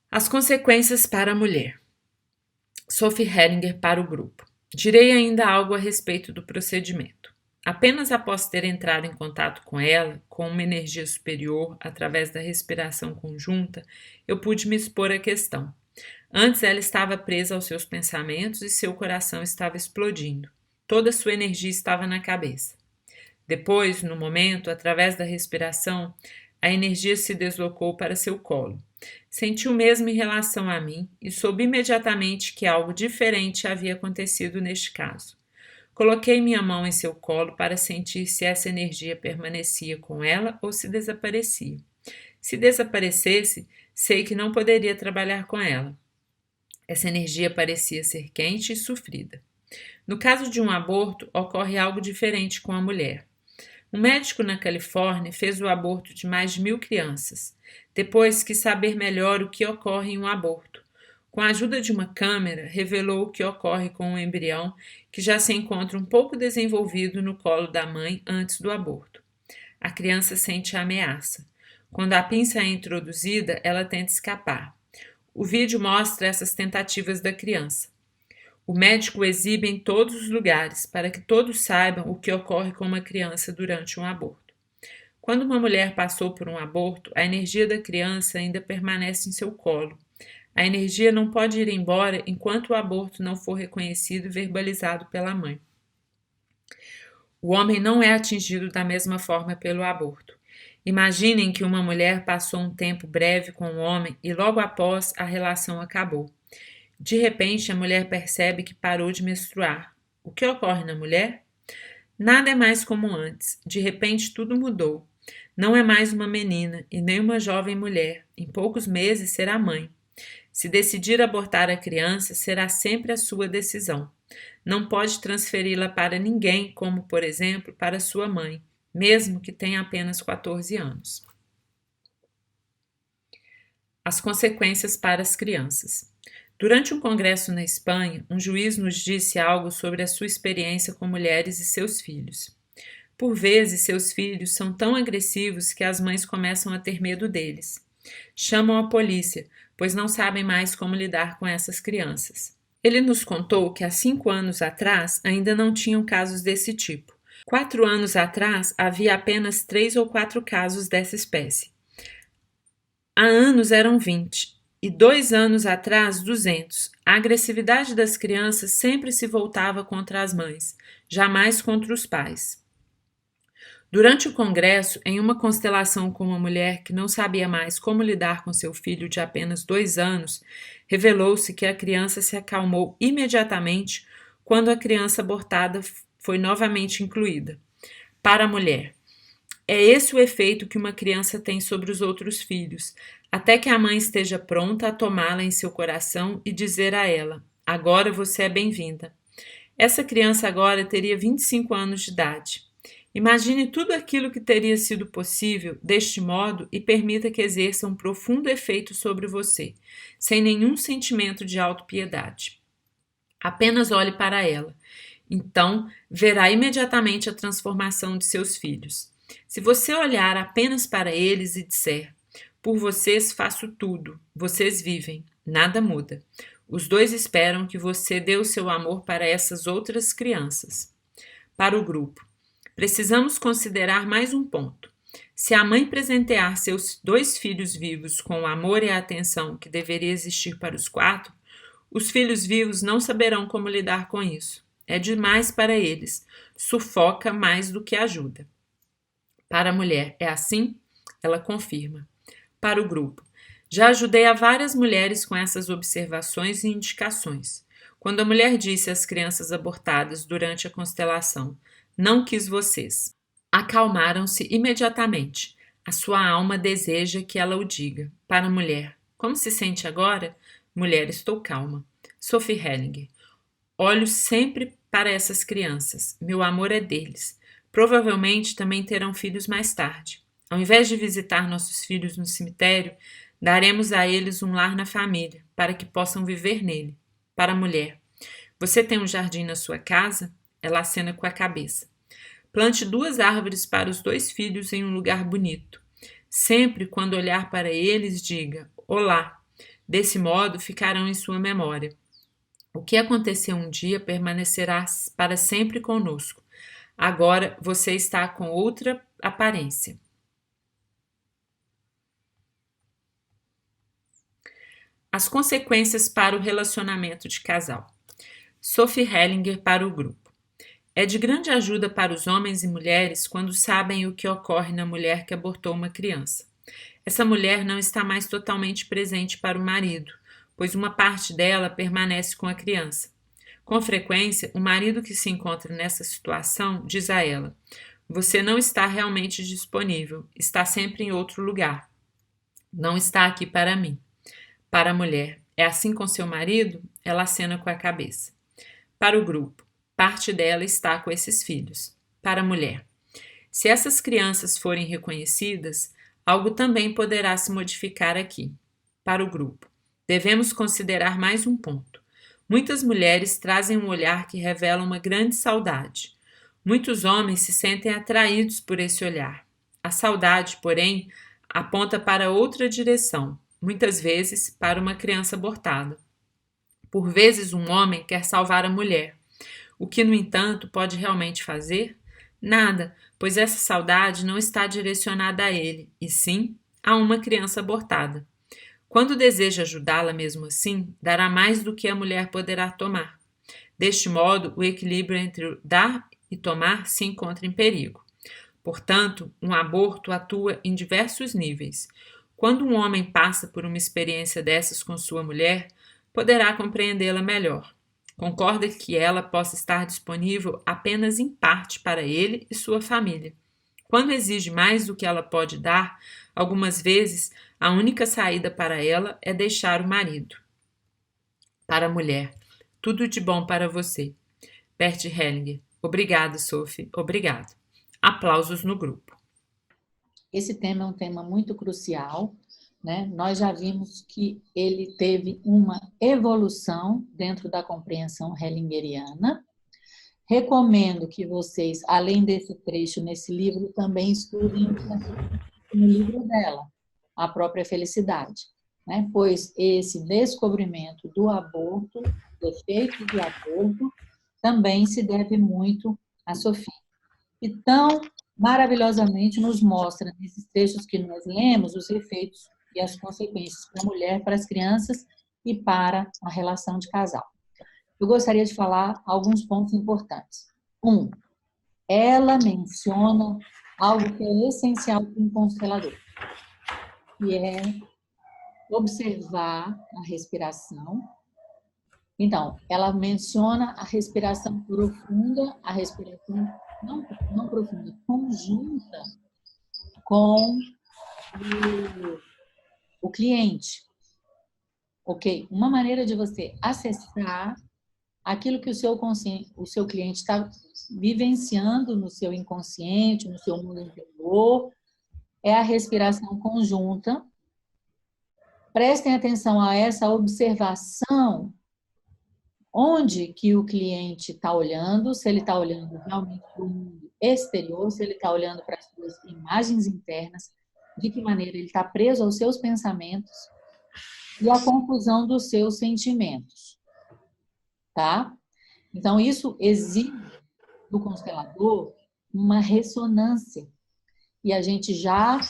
As consequências para a mulher. Sophie Hellinger para o grupo. Direi ainda algo a respeito do procedimento. Apenas após ter entrado em contato com ela, com uma energia superior, através da respiração conjunta, eu pude me expor à questão. Antes ela estava presa aos seus pensamentos e seu coração estava explodindo. Toda sua energia estava na cabeça. Depois, no momento, através da respiração, a energia se deslocou para seu colo. Senti o mesmo em relação a mim e soube imediatamente que algo diferente havia acontecido neste caso. Coloquei minha mão em seu colo para sentir se essa energia permanecia com ela ou se desaparecia. Se desaparecesse, sei que não poderia trabalhar com ela. Essa energia parecia ser quente e sofrida. No caso de um aborto, ocorre algo diferente com a mulher. Um médico na Califórnia fez o aborto de mais de 1.000 crianças. Depois quis saber melhor o que ocorre em um aborto. Com a ajuda de uma câmera, revelou o que ocorre com um embrião que já se encontra um pouco desenvolvido no colo da mãe antes do aborto. A criança sente a ameaça. Quando a pinça é introduzida, ela tenta escapar. O vídeo mostra essas tentativas da criança. O médico exibe em todos os lugares para que todos saibam o que ocorre com uma criança durante um aborto. Quando uma mulher passou por um aborto, a energia da criança ainda permanece em seu colo. A energia não pode ir embora enquanto o aborto não for reconhecido e verbalizado pela mãe. O homem não é atingido da mesma forma pelo aborto. Imaginem que uma mulher passou um tempo breve com um homem e logo após a relação acabou. De repente, a mulher percebe que parou de menstruar. O que ocorre na mulher? Nada é mais como antes. De repente, tudo mudou. Não é mais uma menina e nem uma jovem mulher. Em poucos meses será mãe. Se decidir abortar a criança, será sempre a sua decisão. Não pode transferi-la para ninguém, como, por exemplo, para sua mãe, mesmo que tenha apenas 14 anos. As consequências para as crianças. Durante um congresso na Espanha, um juiz nos disse algo sobre a sua experiência com mulheres e seus filhos. Por vezes, seus filhos são tão agressivos que as mães começam a ter medo deles. Chamam a polícia, pois não sabem mais como lidar com essas crianças. Ele nos contou que há 5 anos atrás ainda não tinham casos desse tipo. 4 anos atrás havia apenas 3 ou 4 casos dessa espécie. Há anos eram 20 e 2 anos atrás 200. A agressividade das crianças sempre se voltava contra as mães, jamais contra os pais. Durante o congresso, em uma constelação com uma mulher que não sabia mais como lidar com seu filho de apenas 2 anos, revelou-se que a criança se acalmou imediatamente quando a criança abortada foi novamente incluída. Para a mulher, é esse o efeito que uma criança tem sobre os outros filhos, até que a mãe esteja pronta a tomá-la em seu coração e dizer a ela: agora você é bem-vinda. Essa criança agora teria 25 anos de idade. Imagine tudo aquilo que teria sido possível deste modo e permita que exerça um profundo efeito sobre você, sem nenhum sentimento de autopiedade. Apenas olhe para ela. Então, verá imediatamente a transformação de seus filhos. Se você olhar apenas para eles e disser: por vocês faço tudo, vocês vivem, nada muda. Os dois esperam que você dê o seu amor para essas outras crianças. Para o grupo. Precisamos considerar mais um ponto. Se a mãe presentear seus 2 filhos vivos com o amor e a atenção que deveria existir para os 4, os filhos vivos não saberão como lidar com isso. É demais para eles. Sufoca mais do que ajuda. Para a mulher, é assim? Ela confirma. Para o grupo. Já ajudei a várias mulheres com essas observações e indicações. Quando a mulher disse às crianças abortadas durante a constelação: não quis vocês. Acalmaram-se imediatamente. A sua alma deseja que ela o diga. Para a mulher. Como se sente agora? Mulher, estou calma. Sophie Hellinger. Olho sempre para essas crianças. Meu amor é deles. Provavelmente também terão filhos mais tarde. Ao invés de visitar nossos filhos no cemitério, daremos a eles um lar na família, para que possam viver nele. Para a mulher. Você tem um jardim na sua casa? Ela acena com a cabeça. Plante 2 árvores para os 2 filhos em um lugar bonito. Sempre quando olhar para eles, diga: olá. Desse modo, ficarão em sua memória. O que aconteceu um dia permanecerá para sempre conosco. Agora você está com outra aparência. As consequências para o relacionamento de casal. Sophie Hellinger para o grupo. É de grande ajuda para os homens e mulheres quando sabem o que ocorre na mulher que abortou uma criança. Essa mulher não está mais totalmente presente para o marido, pois uma parte dela permanece com a criança. Com frequência, o marido que se encontra nessa situação diz a ela: você não está realmente disponível, está sempre em outro lugar. Não está aqui para mim. Para a mulher, é assim com seu marido? Ela acena com a cabeça. Para o grupo, parte dela está com esses filhos. Para a mulher, se essas crianças forem reconhecidas, algo também poderá se modificar aqui. Para o grupo, devemos considerar mais um ponto. Muitas mulheres trazem um olhar que revela uma grande saudade. Muitos homens se sentem atraídos por esse olhar. A saudade, porém, aponta para outra direção, muitas vezes para uma criança abortada. Por vezes, um homem quer salvar a mulher. O que, no entanto, pode realmente fazer? Nada, pois essa saudade não está direcionada a ele, e sim a uma criança abortada. Quando deseja ajudá-la mesmo assim, dará mais do que a mulher poderá tomar. Deste modo, o equilíbrio entre dar e tomar se encontra em perigo. Portanto, um aborto atua em diversos níveis. Quando um homem passa por uma experiência dessas com sua mulher, poderá compreendê-la melhor. Concorda que ela possa estar disponível apenas em parte para ele e sua família. Quando exige mais do que ela pode dar, algumas vezes a única saída para ela é deixar o marido. Para a mulher, tudo de bom para você. Bert Hellinger. Obrigado, Sophie. Obrigado. Aplausos no grupo. Esse tema é um tema muito crucial, né, nós já vimos que ele teve uma evolução dentro da compreensão hellingeriana. Recomendo que vocês, além desse trecho nesse livro, também estudem no livro dela, A Própria Felicidade, né? Pois esse descobrimento do aborto, do efeito do aborto, também se deve muito a Sophie. E tão maravilhosamente nos mostra, nesses trechos que nós lemos, os efeitos e as consequências para a mulher, para as crianças e para a relação de casal. Eu gostaria de falar alguns pontos importantes. Ela menciona algo que é essencial para um constelador, que é observar a respiração. Então, ela menciona a respiração profunda, a respiração não profunda, conjunta com o cliente. Ok? Uma maneira de você acessar aquilo que o seu cliente está vivenciando no seu inconsciente, no seu mundo interior, é a respiração conjunta. Prestem atenção a essa observação, onde que o cliente está olhando, se ele está olhando realmente para o mundo exterior, se ele está olhando para as suas imagens internas, de que maneira ele está preso aos seus pensamentos e à confusão dos seus sentimentos, tá? Então, isso exige do constelador uma ressonância. E a gente já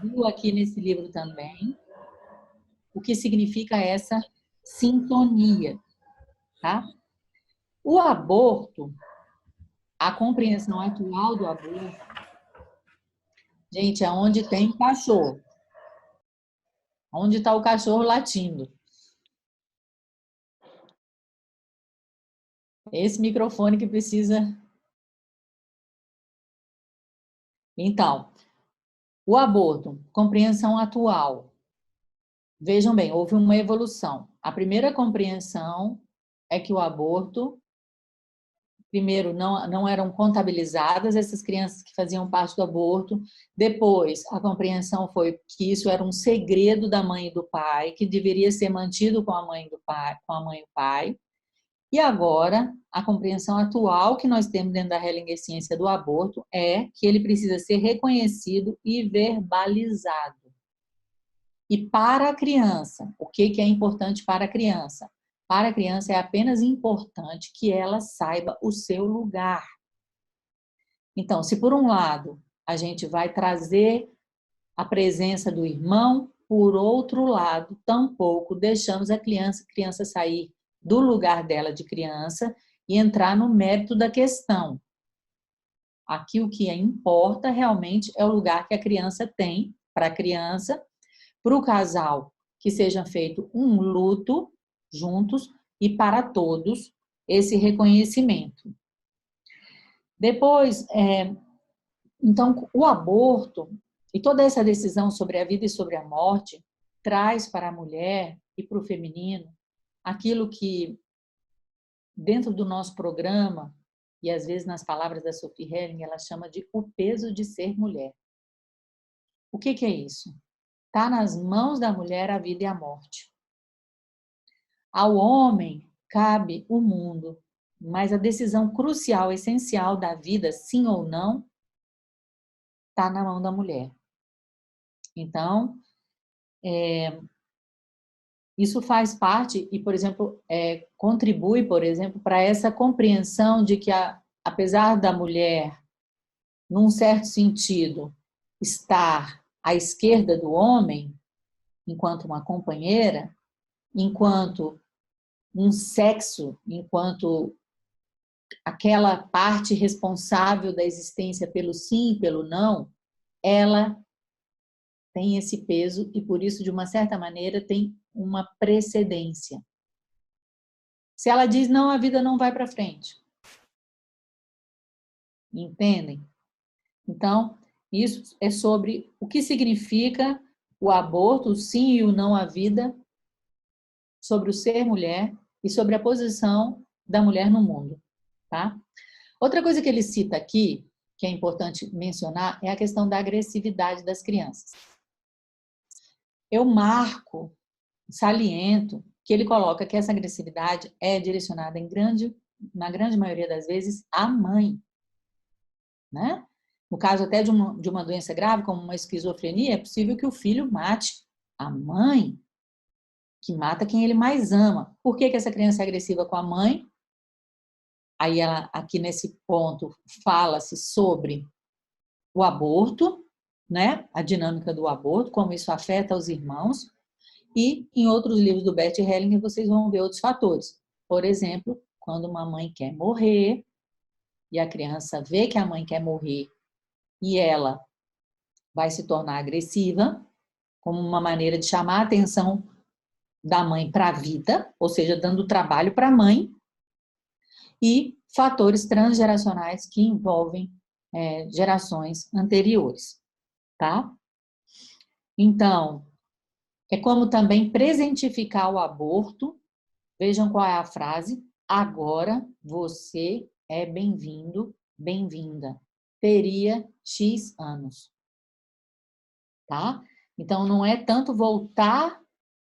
viu aqui nesse livro também o que significa essa sintonia, tá? O aborto, a compreensão atual do aborto, gente, é onde tem cachorro. Onde está o cachorro latindo? Esse microfone que precisa. Então, o aborto, compreensão atual. Vejam bem, houve uma evolução. A primeira compreensão é que o aborto, primeiro, não eram contabilizadas essas crianças que faziam parte do aborto. Depois, a compreensão foi que isso era um segredo da mãe e do pai, que deveria ser mantido com a mãe do pai, com a mãe e o pai. E agora, a compreensão atual que nós temos dentro da Hellinger-ciência do aborto é que ele precisa ser reconhecido e verbalizado. E para a criança, o que é importante para a criança? Para a criança é apenas importante que ela saiba o seu lugar. Então, se por um lado a gente vai trazer a presença do irmão, por outro lado, tampouco deixamos a criança sair do lugar dela de criança e entrar no mérito da questão. Aqui o que importa realmente é o lugar que a criança tem para a criança, para o casal, que seja feito um luto juntos e para todos esse reconhecimento. Depois, então, o aborto e toda essa decisão sobre a vida e sobre a morte traz para a mulher e para o feminino aquilo que, dentro do nosso programa, e às vezes nas palavras da Sophie Helling, ela chama de o peso de ser mulher. O que é isso? Está nas mãos da mulher a vida e a morte. Ao homem cabe o mundo, mas a decisão crucial, essencial da vida, sim ou não, está na mão da mulher. Então, isso faz parte e, por exemplo, contribui, por exemplo, para essa compreensão de que, apesar da mulher, num certo sentido, estar à esquerda do homem, enquanto uma companheira, enquanto um sexo, enquanto aquela parte responsável da existência pelo sim e pelo não, ela tem esse peso e, por isso, de uma certa maneira, tem uma precedência. Se ela diz não, a vida não vai para frente. Entendem? Então, isso é sobre o que significa o aborto, o sim e o não à vida, sobre o ser mulher e sobre a posição da mulher no mundo, tá? Outra coisa que ele cita aqui, que é importante mencionar, é a questão da agressividade das crianças. eu marco, saliento, que ele coloca que essa agressividade é direcionada na grande maioria das vezes, à mãe, né? No caso até de uma doença grave, como uma esquizofrenia, é possível que o filho mate a mãe, que mata quem ele mais ama. Por que essa criança é agressiva com a mãe? Aí ela, aqui nesse ponto, fala-se sobre o aborto, né? A dinâmica do aborto, como isso afeta os irmãos. E em outros livros do Bert Hellinger vocês vão ver outros fatores. Por exemplo, quando uma mãe quer morrer e a criança vê que a mãe quer morrer e ela vai se tornar agressiva, como uma maneira de chamar a atenção da mãe para a vida, ou seja, dando trabalho para a mãe, e fatores transgeracionais que envolvem gerações anteriores, tá? Então, é como também presentificar o aborto. Vejam qual é a frase. Agora você é bem-vindo, bem-vinda. Teria X anos. Tá? Então, não é tanto voltar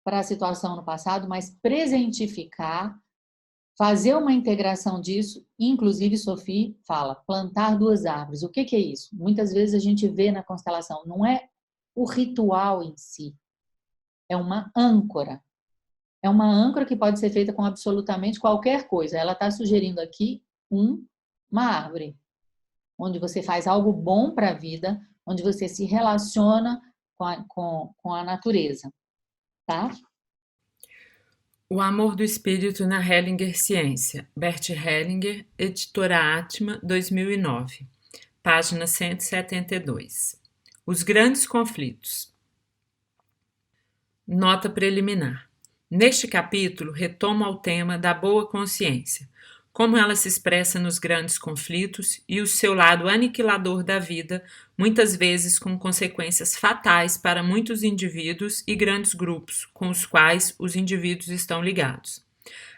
para a situação no passado, mas presentificar, fazer uma integração disso. Inclusive, Sophie fala, plantar 2 árvores. O que é isso? Muitas vezes a gente vê na constelação, não é o ritual em si, é uma âncora. É uma âncora que pode ser feita com absolutamente qualquer coisa. Ela está sugerindo aqui uma árvore, onde você faz algo bom para a vida, onde você se relaciona com a natureza, tá? O Amor do Espírito na Hellinger Ciência, Bert Hellinger, Editora Atma, 2009, página 172. Os grandes conflitos. Nota preliminar. Neste capítulo, retomo ao tema da boa consciência, como ela se expressa nos grandes conflitos e o seu lado aniquilador da vida, muitas vezes com consequências fatais para muitos indivíduos e grandes grupos com os quais os indivíduos estão ligados.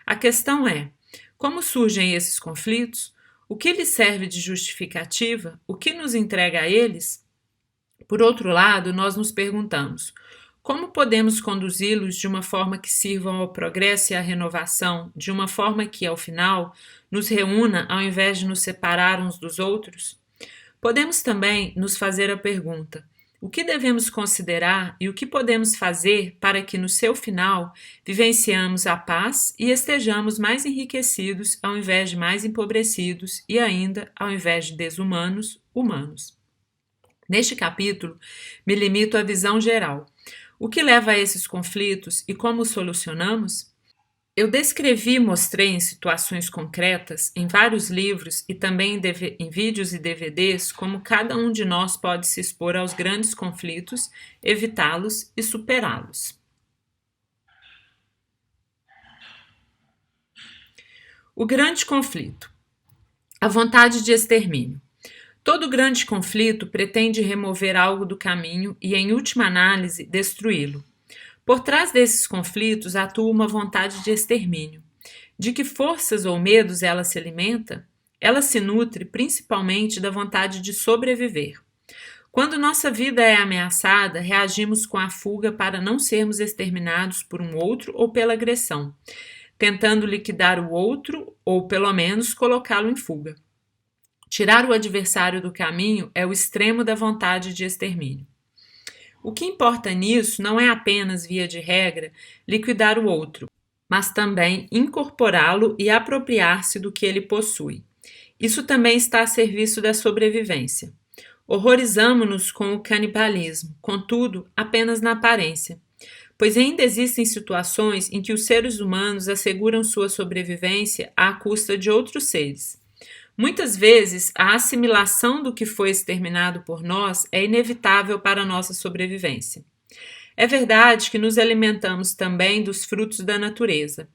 A questão é: como surgem esses conflitos? O que lhes serve de justificativa? O que nos entrega a eles? Por outro lado, nós nos perguntamos: como podemos conduzi-los de uma forma que sirvam ao progresso e à renovação, de uma forma que, ao final, nos reúna ao invés de nos separar uns dos outros? Podemos também nos fazer a pergunta: o que devemos considerar e o que podemos fazer para que, no seu final, vivenciamos a paz e estejamos mais enriquecidos ao invés de mais empobrecidos e ainda, ao invés de desumanos, humanos? Neste capítulo, me limito à visão geral. O que leva a esses conflitos e como os solucionamos? Eu descrevi e mostrei em situações concretas, em vários livros e também em vídeos e DVDs, como cada um de nós pode se expor aos grandes conflitos, evitá-los e superá-los. O grande conflito. A vontade de extermínio. Todo grande conflito pretende remover algo do caminho e, em última análise, destruí-lo. Por trás desses conflitos atua uma vontade de extermínio. De que forças ou medos ela se alimenta? Ela se nutre principalmente da vontade de sobreviver. Quando nossa vida é ameaçada, reagimos com a fuga para não sermos exterminados por um outro ou pela agressão, tentando liquidar o outro ou, pelo menos, colocá-lo em fuga. Tirar o adversário do caminho é o extremo da vontade de extermínio. O que importa nisso não é apenas, via de regra, liquidar o outro, mas também incorporá-lo e apropriar-se do que ele possui. Isso também está a serviço da sobrevivência. Horrorizamo-nos com o canibalismo, contudo, apenas na aparência, pois ainda existem situações em que os seres humanos asseguram sua sobrevivência à custa de outros seres. Muitas vezes, a assimilação do que foi exterminado por nós é inevitável para a nossa sobrevivência. É verdade que nos alimentamos também dos frutos da natureza,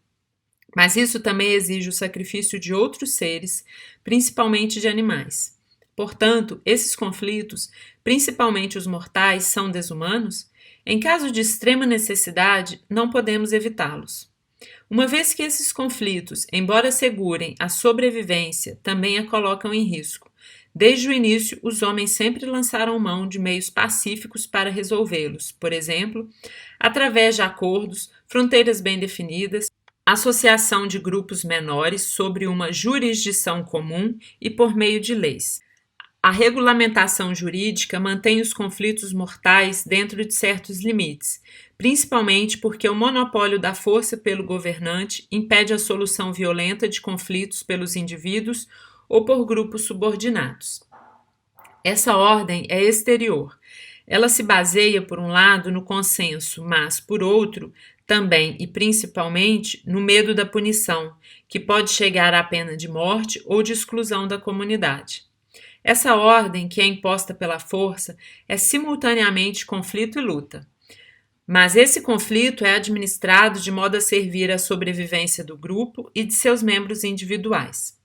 mas isso também exige o sacrifício de outros seres, principalmente de animais. Portanto, esses conflitos, principalmente os mortais, são desumanos? Em caso de extrema necessidade, não podemos evitá-los. Uma vez que esses conflitos, embora assegurem a sobrevivência, também a colocam em risco. Desde o início, os homens sempre lançaram mão de meios pacíficos para resolvê-los. Por exemplo, através de acordos, fronteiras bem definidas, associação de grupos menores sobre uma jurisdição comum e por meio de leis. A regulamentação jurídica mantém os conflitos mortais dentro de certos limites, principalmente porque o monopólio da força pelo governante impede a solução violenta de conflitos pelos indivíduos ou por grupos subordinados. Essa ordem é exterior. Ela se baseia, por um lado, no consenso, mas, por outro, também e principalmente no medo da punição, que pode chegar à pena de morte ou de exclusão da comunidade. Essa ordem, que é imposta pela força, é simultaneamente conflito e luta. Mas esse conflito é administrado de modo a servir à sobrevivência do grupo e de seus membros individuais.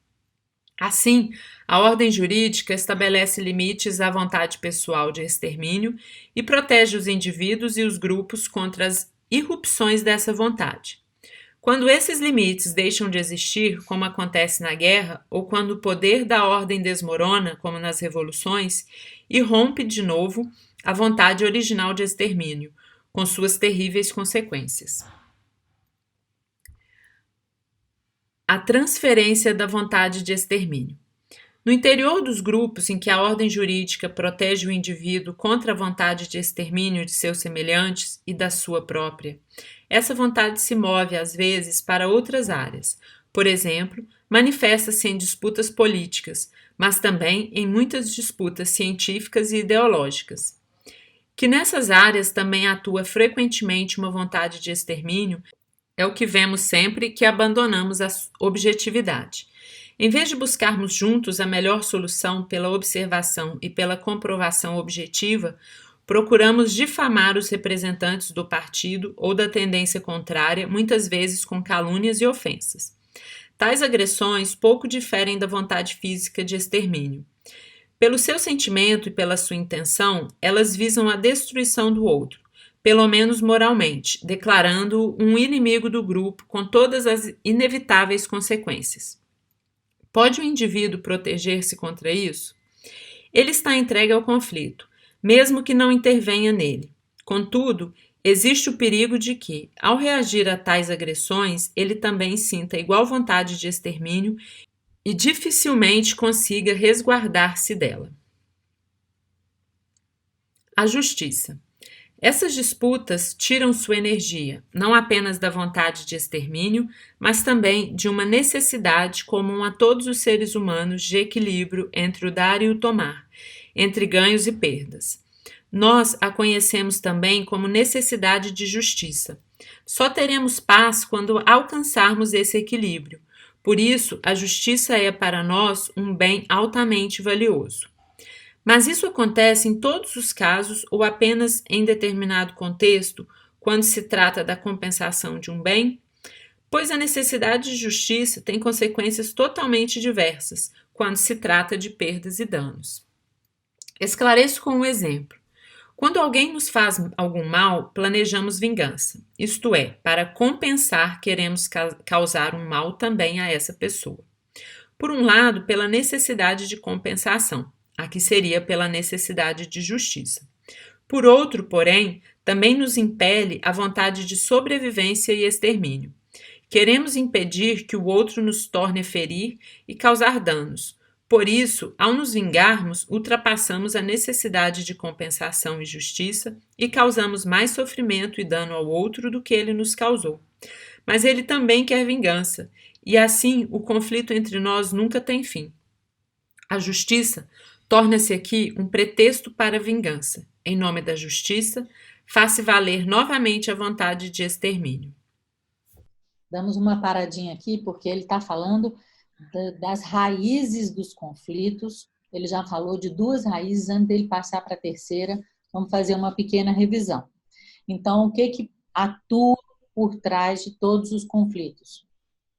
Assim, a ordem jurídica estabelece limites à vontade pessoal de extermínio e protege os indivíduos e os grupos contra as irrupções dessa vontade. Quando esses limites deixam de existir, como acontece na guerra, ou quando o poder da ordem desmorona, como nas revoluções, irrompe de novo a vontade original de extermínio, com suas terríveis consequências. A transferência da vontade de extermínio. No interior dos grupos em que a ordem jurídica protege o indivíduo contra a vontade de extermínio de seus semelhantes e da sua própria, essa vontade se move, às vezes, para outras áreas. Por exemplo, manifesta-se em disputas políticas, mas também em muitas disputas científicas e ideológicas. Que nessas áreas também atua frequentemente uma vontade de extermínio é o que vemos sempre que abandonamos a objetividade. Em vez de buscarmos juntos a melhor solução pela observação e pela comprovação objetiva, procuramos difamar os representantes do partido ou da tendência contrária, muitas vezes com calúnias e ofensas. Tais agressões pouco diferem da vontade física de extermínio. Pelo seu sentimento e pela sua intenção, elas visam a destruição do outro, pelo menos moralmente, declarando-o um inimigo do grupo com todas as inevitáveis consequências. Pode o indivíduo proteger-se contra isso? Ele está entregue ao conflito, mesmo que não intervenha nele. Contudo, existe o perigo de que, ao reagir a tais agressões, ele também sinta igual vontade de extermínio e dificilmente consiga resguardar-se dela. A justiça. Essas disputas tiram sua energia, não apenas da vontade de extermínio, mas também de uma necessidade comum a todos os seres humanos de equilíbrio entre o dar e o tomar, entre ganhos e perdas. Nós a conhecemos também como necessidade de justiça. Só teremos paz quando alcançarmos esse equilíbrio. Por isso, a justiça é para nós um bem altamente valioso. Mas isso acontece em todos os casos ou apenas em determinado contexto, quando se trata da compensação de um bem? Pois a necessidade de justiça tem consequências totalmente diversas quando se trata de perdas e danos. Esclareço com um exemplo. Quando alguém nos faz algum mal, planejamos vingança, isto é, para compensar, queremos causar um mal também a essa pessoa. Por um lado, pela necessidade de compensação. Aqui seria pela necessidade de justiça. Por outro, porém, também nos impele a vontade de sobrevivência e extermínio. Queremos impedir que o outro nos torne a ferir e causar danos. Por isso, ao nos vingarmos, ultrapassamos a necessidade de compensação e justiça e causamos mais sofrimento e dano ao outro do que ele nos causou. Mas ele também quer vingança, e assim o conflito entre nós nunca tem fim. A justiça torna-se aqui um pretexto para a vingança. Em nome da justiça, faz-se valer novamente a vontade de extermínio. Damos uma paradinha aqui, porque ele está falando das raízes dos conflitos. Ele já falou de 2 raízes, antes dele passar para a terceira, vamos fazer uma pequena revisão. Então, o que atua por trás de todos os conflitos?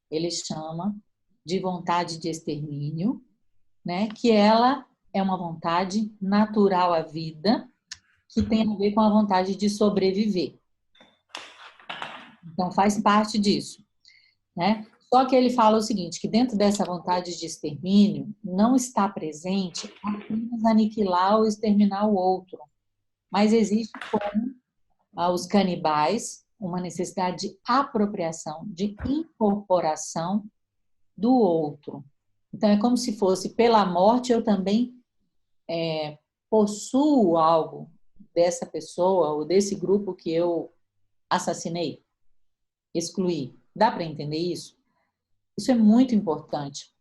Ele chama de vontade de extermínio, né? Que ela é uma vontade natural à vida, que tem a ver com a vontade de sobreviver. Então, faz parte disso, né? Só que ele fala o seguinte, que dentro dessa vontade de extermínio não está presente apenas aniquilar ou exterminar o outro, mas existe como Os canibais, uma necessidade de apropriação, de incorporação do outro. Então, é como se fosse, pela morte, eu também possuo algo dessa pessoa ou desse grupo que eu assassinei, excluí. Dá para entender isso? Isso é muito importante.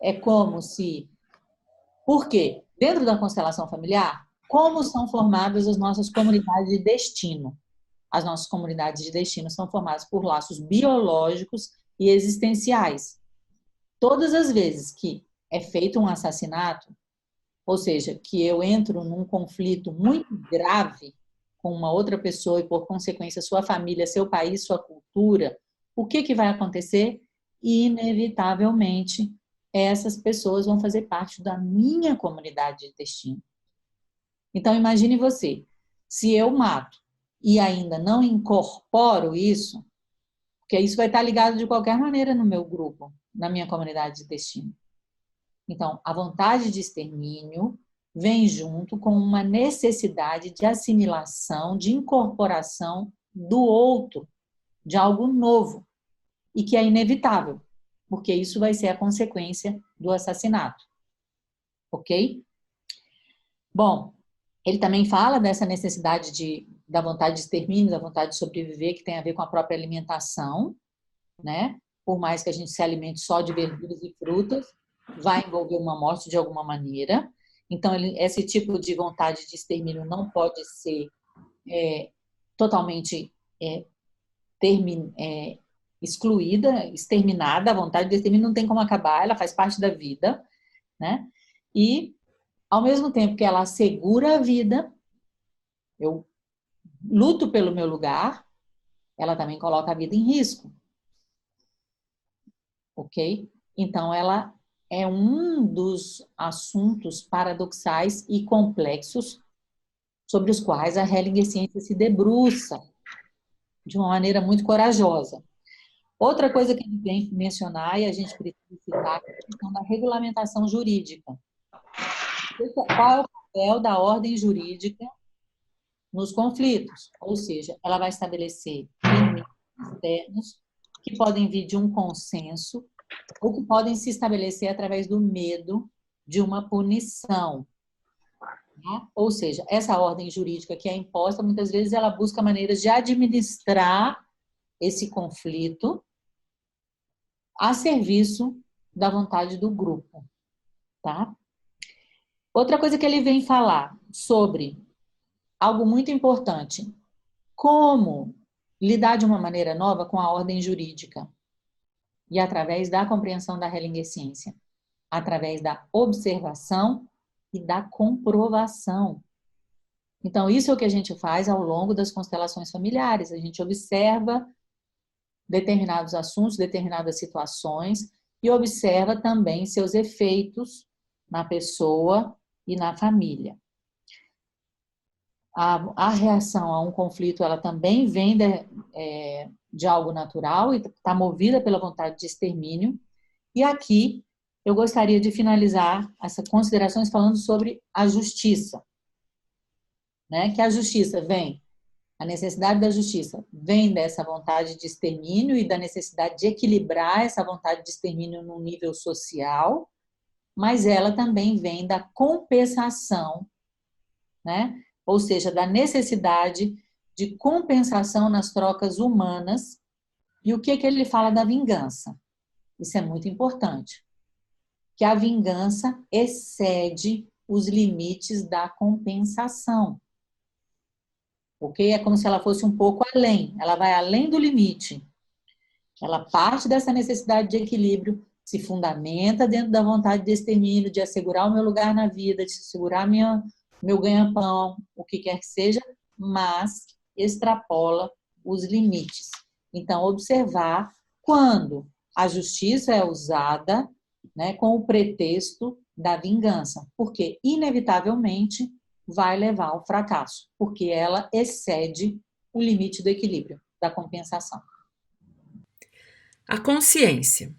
É como se... Por quê? Dentro da constelação familiar, como são formadas as nossas comunidades de destino? As nossas comunidades de destino são formadas por laços biológicos e existenciais. Todas as vezes que é feito um assassinato, ou seja, que eu entro num conflito muito grave com uma outra pessoa e, por consequência, sua família, seu país, sua cultura, o que vai acontecer? Inevitavelmente, essas pessoas vão fazer parte da minha comunidade de destino. Então, imagine você, se eu mato e ainda não incorporo isso, porque isso vai estar ligado de qualquer maneira no meu grupo, na minha comunidade de destino. Então, a vontade de extermínio vem junto com uma necessidade de assimilação, de incorporação do outro, de algo novo, e que é inevitável, porque isso vai ser a consequência do assassinato. Ok? Bom, ele também fala dessa necessidade da vontade de extermínio, da vontade de sobreviver, que tem a ver com a própria alimentação, né? Por mais que a gente se alimente só de verduras e frutas, vai envolver uma morte de alguma maneira. Então, esse tipo de vontade de extermínio não pode ser totalmente excluída, exterminada. A vontade de extermínio não tem como acabar, ela faz parte da vida, né? E, ao mesmo tempo que ela assegura a vida, eu luto pelo meu lugar, ela também coloca a vida em risco. Ok? Então, ela é um dos assuntos paradoxais e complexos sobre os quais a Hellinger Ciência se debruça de uma maneira muito corajosa. Outra coisa que ele vem mencionar, e a gente precisa citar, é a questão da regulamentação jurídica. Qual é o papel da ordem jurídica nos conflitos? Ou seja, ela vai estabelecer limites externos que podem vir de um consenso ou que podem se estabelecer através do medo de uma punição. Né? Ou seja, essa ordem jurídica que é imposta, muitas vezes ela busca maneiras de administrar esse conflito a serviço da vontade do grupo. Tá? Outra coisa que ele vem falar sobre algo muito importante, como lidar de uma maneira nova com a ordem jurídica e através da compreensão da Hellinger Ciência, através da observação e da comprovação. Então, isso é o que a gente faz ao longo das constelações familiares. A gente observa determinados assuntos, determinadas situações e observa também seus efeitos na pessoa e na família. A reação a um conflito, ela também vem de algo natural e está movida pela vontade de extermínio. E aqui eu gostaria de finalizar essas considerações falando sobre a justiça. Né? Que a justiça vem, a necessidade da justiça vem dessa vontade de extermínio e da necessidade de equilibrar essa vontade de extermínio no nível social, mas ela também vem da compensação, né? Ou seja, da necessidade de compensação nas trocas humanas. E o que ele fala da vingança? Isso é muito importante. Que a vingança excede os limites da compensação. Ok? É como se ela fosse um pouco além. Ela vai além do limite. Ela parte dessa necessidade de equilíbrio, se fundamenta dentro da vontade de extermínio, de assegurar o meu lugar na vida, de assegurar meu ganha-pão, o que quer que seja, mas extrapola os limites. Então, observar quando a justiça é usada, né, com o pretexto da vingança, porque inevitavelmente vai levar ao fracasso, porque ela excede o limite do equilíbrio, da compensação. A consciência.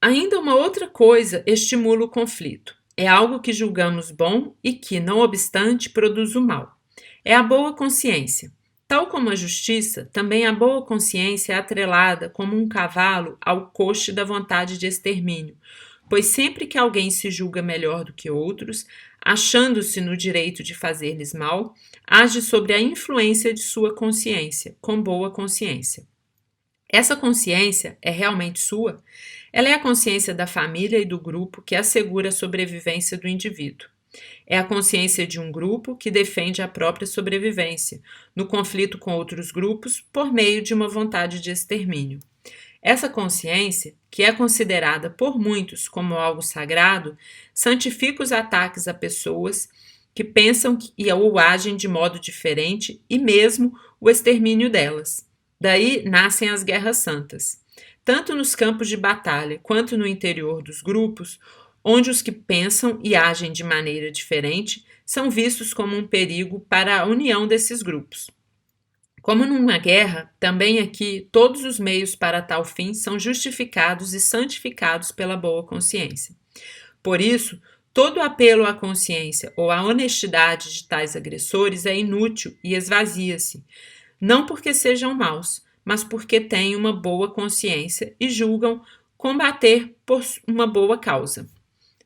Ainda uma outra coisa estimula o conflito. É algo que julgamos bom e que, não obstante, produz o mal. É a boa consciência. Tal como a justiça, também a boa consciência é atrelada como um cavalo ao coche da vontade de extermínio, pois sempre que alguém se julga melhor do que outros, achando-se no direito de fazer-lhes mal, age sobre a influência de sua consciência, com boa consciência. Essa consciência é realmente sua? Ela é a consciência da família e do grupo que assegura a sobrevivência do indivíduo. É a consciência de um grupo que defende a própria sobrevivência, no conflito com outros grupos, por meio de uma vontade de extermínio. Essa consciência, que é considerada por muitos como algo sagrado, santifica os ataques a pessoas que pensam ou agem de modo diferente e mesmo o extermínio delas. Daí nascem as guerras santas. Tanto nos campos de batalha quanto no interior dos grupos, onde os que pensam e agem de maneira diferente são vistos como um perigo para a união desses grupos. Como numa guerra, também aqui todos os meios para tal fim são justificados e santificados pela boa consciência. Por isso, todo apelo à consciência ou à honestidade de tais agressores é inútil e esvazia-se, não porque sejam maus, mas porque têm uma boa consciência e julgam combater por uma boa causa.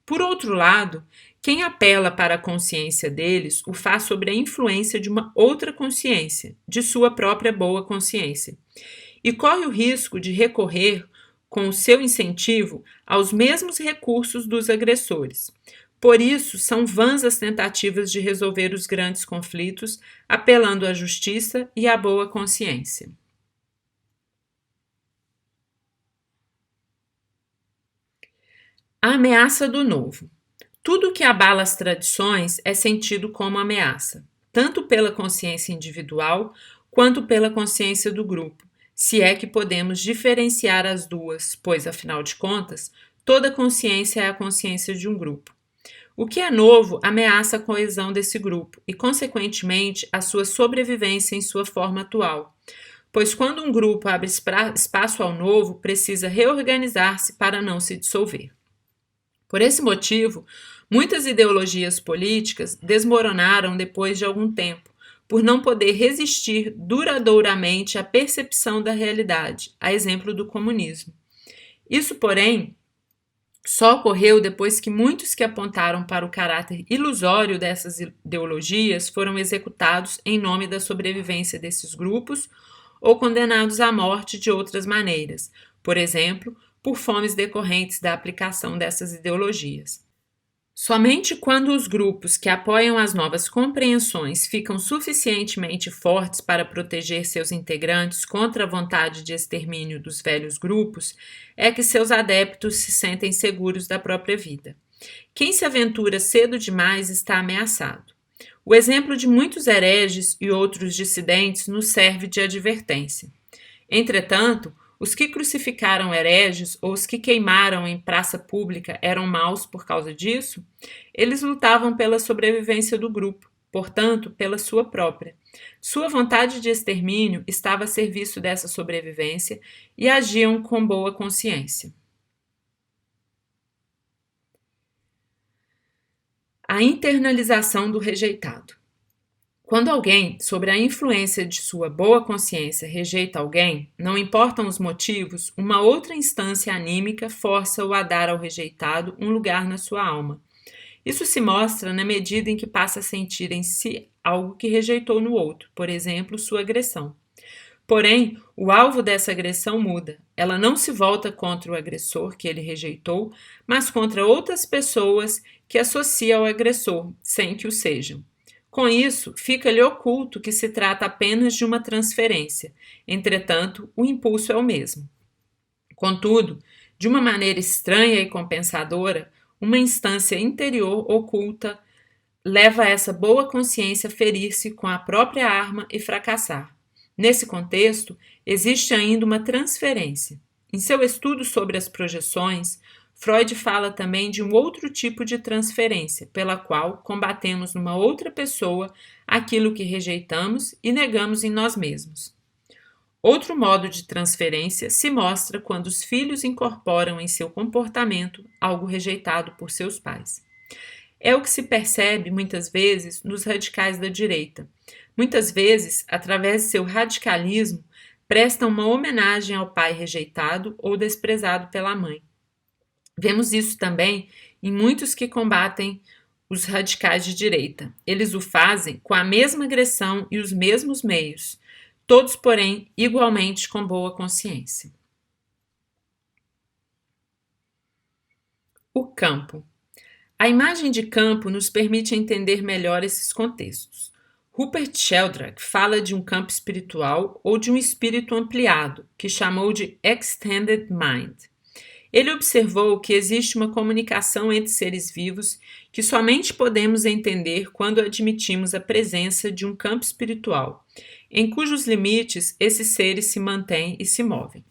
Por outro lado, quem apela para a consciência deles o faz sobre a influência de uma outra consciência, de sua própria boa consciência, e corre o risco de recorrer, com o seu incentivo, aos mesmos recursos dos agressores. Por isso, são vãs as tentativas de resolver os grandes conflitos, apelando à justiça e à boa consciência. A ameaça do novo. Tudo que abala as tradições é sentido como ameaça, tanto pela consciência individual quanto pela consciência do grupo, se é que podemos diferenciar as duas, pois, afinal de contas, toda consciência é a consciência de um grupo. O que é novo ameaça a coesão desse grupo e, consequentemente, a sua sobrevivência em sua forma atual, pois quando um grupo abre espaço ao novo, precisa reorganizar-se para não se dissolver. Por esse motivo, muitas ideologias políticas desmoronaram depois de algum tempo, por não poder resistir duradouramente à percepção da realidade, a exemplo do comunismo. Isso, porém, só ocorreu depois que muitos que apontaram para o caráter ilusório dessas ideologias foram executados em nome da sobrevivência desses grupos ou condenados à morte de outras maneiras, por exemplo, por fomes decorrentes da aplicação dessas ideologias. Somente quando os grupos que apoiam as novas compreensões ficam suficientemente fortes para proteger seus integrantes contra a vontade de extermínio dos velhos grupos, é que seus adeptos se sentem seguros da própria vida. Quem se aventura cedo demais está ameaçado. O exemplo de muitos hereges e outros dissidentes nos serve de advertência. Entretanto, os que crucificaram hereges ou os que queimaram em praça pública eram maus por causa disso? Eles lutavam pela sobrevivência do grupo, portanto, pela sua própria. Sua vontade de extermínio estava a serviço dessa sobrevivência e agiam com boa consciência. A internalização do rejeitado. Quando alguém, sob a influência de sua boa consciência, rejeita alguém, não importam os motivos, uma outra instância anímica força-o a dar ao rejeitado um lugar na sua alma. Isso se mostra na medida em que passa a sentir em si algo que rejeitou no outro, por exemplo, sua agressão. Porém, o alvo dessa agressão muda. Ela não se volta contra o agressor que ele rejeitou, mas contra outras pessoas que associa ao agressor, sem que o sejam. Com isso, fica-lhe oculto que se trata apenas de uma transferência. Entretanto, o impulso é o mesmo. Contudo, de uma maneira estranha e compensadora, uma instância interior oculta leva essa boa consciência a ferir-se com a própria arma e fracassar. Nesse contexto, existe ainda uma transferência. Em seu estudo sobre as projeções, Freud fala também de um outro tipo de transferência, pela qual combatemos numa outra pessoa aquilo que rejeitamos e negamos em nós mesmos. Outro modo de transferência se mostra quando os filhos incorporam em seu comportamento algo rejeitado por seus pais. É o que se percebe muitas vezes nos radicais da direita, Muitas vezes, através de seu radicalismo, prestam uma homenagem ao pai rejeitado ou desprezado pela mãe. Vemos isso também em muitos que combatem os radicais de direita. Eles o fazem com a mesma agressão e os mesmos meios, todos, porém, igualmente com boa consciência. O campo. A imagem de campo nos permite entender melhor esses contextos. Rupert Sheldrake fala de um campo espiritual ou de um espírito ampliado, que chamou de Extended Mind. Ele observou que existe uma comunicação entre seres vivos que somente podemos entender quando admitimos a presença de um campo espiritual, em cujos limites esses seres se mantêm e se movem.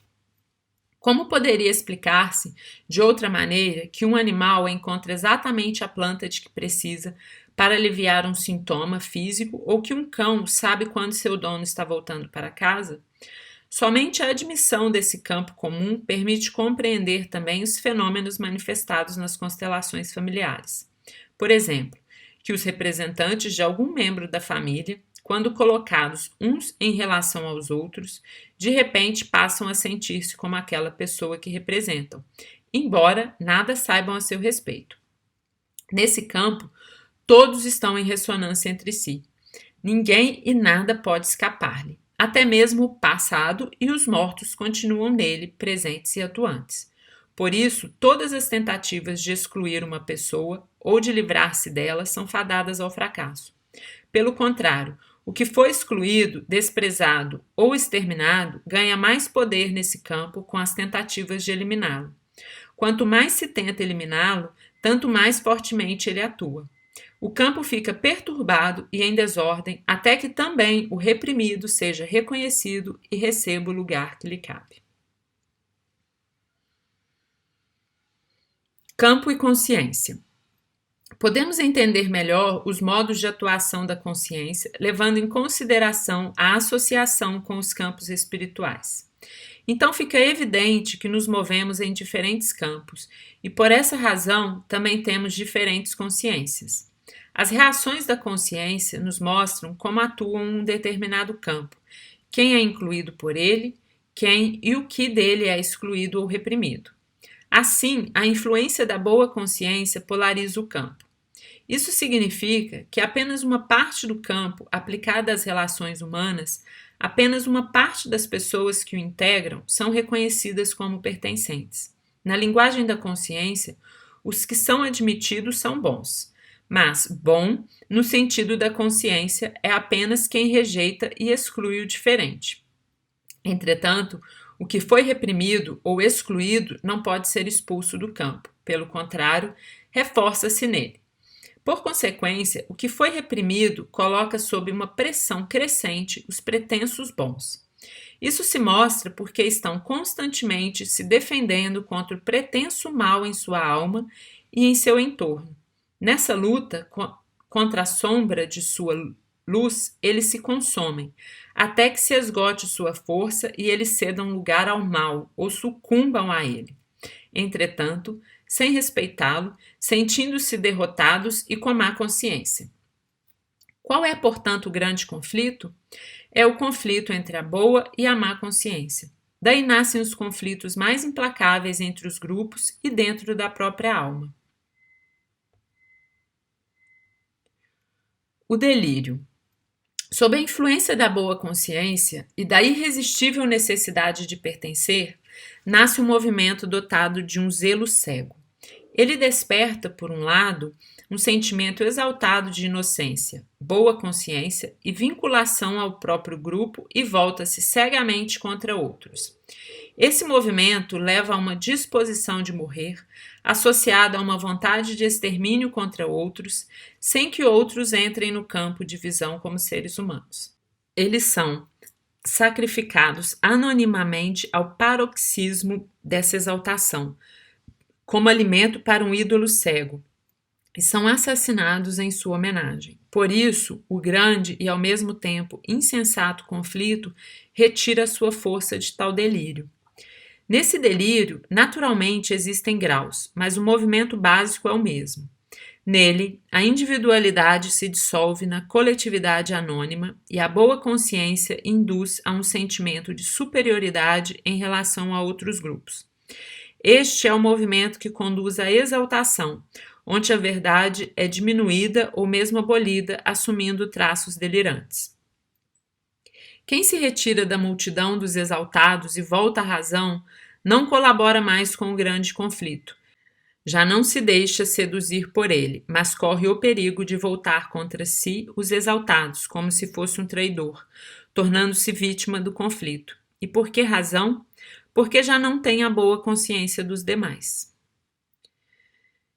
Como poderia explicar-se, de outra maneira, que um animal encontra exatamente a planta de que precisa para aliviar um sintoma físico ou que um cão sabe quando seu dono está voltando para casa? Somente a admissão desse campo comum permite compreender também os fenômenos manifestados nas constelações familiares. Por exemplo, que os representantes de algum membro da família, quando colocados uns em relação aos outros, de repente passam a sentir-se como aquela pessoa que representam, embora nada saibam a seu respeito. Nesse campo, todos estão em ressonância entre si. Ninguém e nada pode escapar-lhe. Até mesmo o passado e os mortos continuam nele, presentes e atuantes. Por isso, todas as tentativas de excluir uma pessoa ou de livrar-se dela são fadadas ao fracasso. Pelo contrário, o que foi excluído, desprezado ou exterminado ganha mais poder nesse campo com as tentativas de eliminá-lo. Quanto mais se tenta eliminá-lo, tanto mais fortemente ele atua. O campo fica perturbado e em desordem até que também o reprimido seja reconhecido e receba o lugar que lhe cabe. Campo e consciência. Podemos entender melhor os modos de atuação da consciência, levando em consideração a associação com os campos espirituais. Então fica evidente que nos movemos em diferentes campos e, por essa razão, também temos diferentes consciências. As reações da consciência nos mostram como atuam um determinado campo, quem é incluído por ele, quem e o que dele é excluído ou reprimido. Assim, a influência da boa consciência polariza o campo. Isso significa que apenas uma parte do campo aplicada às relações humanas, apenas uma parte das pessoas que o integram são reconhecidas como pertencentes. Na linguagem da consciência, os que são admitidos são bons. Mas bom, no sentido da consciência, é apenas quem rejeita e exclui o diferente. Entretanto, o que foi reprimido ou excluído não pode ser expulso do campo. Pelo contrário, reforça-se nele. Por consequência, o que foi reprimido coloca sob uma pressão crescente os pretensos bons. Isso se mostra porque estão constantemente se defendendo contra o pretenso mal em sua alma e em seu entorno. Nessa luta contra a sombra de sua luz, eles se consomem, até que se esgote sua força e eles cedam lugar ao mal ou sucumbam a ele. Entretanto, sem respeitá-lo, sentindo-se derrotados e com má consciência. Qual é, portanto, o grande conflito? É o conflito entre a boa e a má consciência. Daí nascem os conflitos mais implacáveis entre os grupos e dentro da própria alma. O delírio. Sob a influência da boa consciência e da irresistível necessidade de pertencer, nasce um movimento dotado de um zelo cego. Ele desperta, por um lado, um sentimento exaltado de inocência, boa consciência e vinculação ao próprio grupo e volta-se cegamente contra outros. Esse movimento leva a uma disposição de morrer, associada a uma vontade de extermínio contra outros, sem que outros entrem no campo de visão como seres humanos. Eles são sacrificados anonimamente ao paroxismo dessa exaltação, como alimento para um ídolo cego, e são assassinados em sua homenagem. Por isso, o grande e ao mesmo tempo insensato conflito retira sua força de tal delírio. Nesse delírio, naturalmente existem graus, mas o movimento básico é o mesmo. Nele, a individualidade se dissolve na coletividade anônima e a boa consciência induz a um sentimento de superioridade em relação a outros grupos. Este é o movimento que conduz à exaltação, onde a verdade é diminuída ou mesmo abolida, assumindo traços delirantes. Quem se retira da multidão dos exaltados e volta à razão não colabora mais com o grande conflito. Já não se deixa seduzir por ele, mas corre o perigo de voltar contra si os exaltados, como se fosse um traidor, tornando-se vítima do conflito. E por que razão? Porque já não tem a boa consciência dos demais.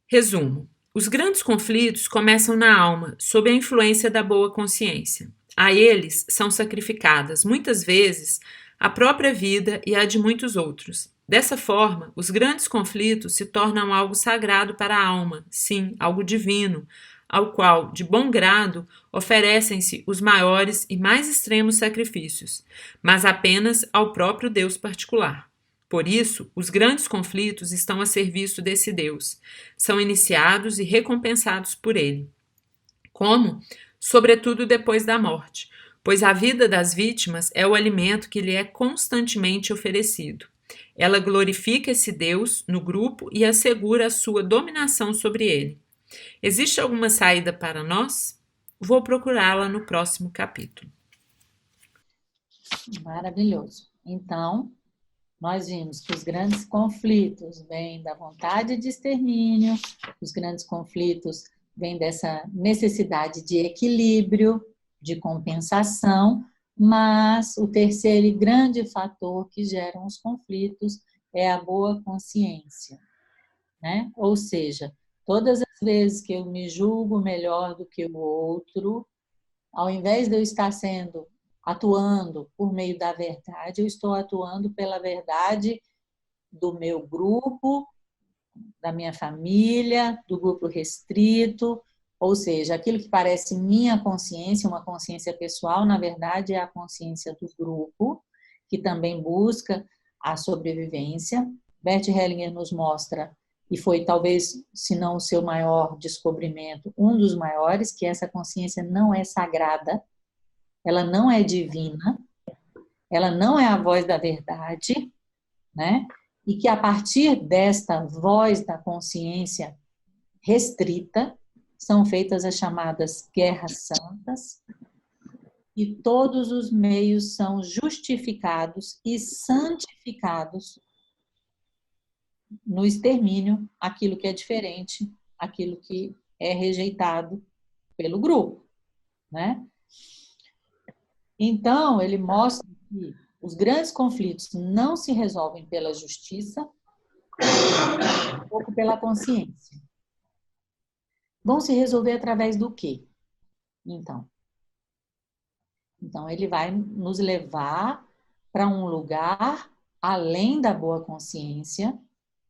Resumo: os grandes conflitos começam na alma, sob a influência da boa consciência. A eles são sacrificadas, muitas vezes, a própria vida e a de muitos outros. Dessa forma, os grandes conflitos se tornam algo sagrado para a alma, sim, algo divino, ao qual, de bom grado, oferecem-se os maiores e mais extremos sacrifícios, mas apenas ao próprio Deus particular. Por isso, os grandes conflitos estão a serviço desse Deus, são iniciados e recompensados por ele. Como? Sobretudo depois da morte, pois a vida das vítimas é o alimento que lhe é constantemente oferecido. Ela glorifica esse Deus no grupo e assegura a sua dominação sobre ele. Existe alguma saída para nós? Vou procurá-la no próximo capítulo. Maravilhoso. Então, nós vimos que os grandes conflitos vêm da vontade de extermínio, os grandes conflitos vêm dessa necessidade de equilíbrio, de compensação, mas o terceiro e grande fator que gera os conflitos é a boa consciência, né? Ou seja, todas as vezes que eu me julgo melhor do que o outro, ao invés de eu estar atuando por meio da verdade, eu estou atuando pela verdade do meu grupo, da minha família, do grupo restrito, ou seja, aquilo que parece minha consciência, uma consciência pessoal, na verdade é a consciência do grupo, que também busca a sobrevivência. Bert Hellinger nos mostra, e foi talvez, se não o seu maior descobrimento, um dos maiores, que essa consciência não é sagrada, ela não é divina, ela não é a voz da verdade, né? E que a partir desta voz da consciência restrita, são feitas as chamadas guerras santas, e todos os meios são justificados e santificados no extermínio, aquilo que é diferente, aquilo que é rejeitado pelo grupo, né? Então, ele mostra que os grandes conflitos não se resolvem pela justiça, ou pela consciência. Vão se resolver através do quê? Então, ele vai nos levar para um lugar além da boa consciência,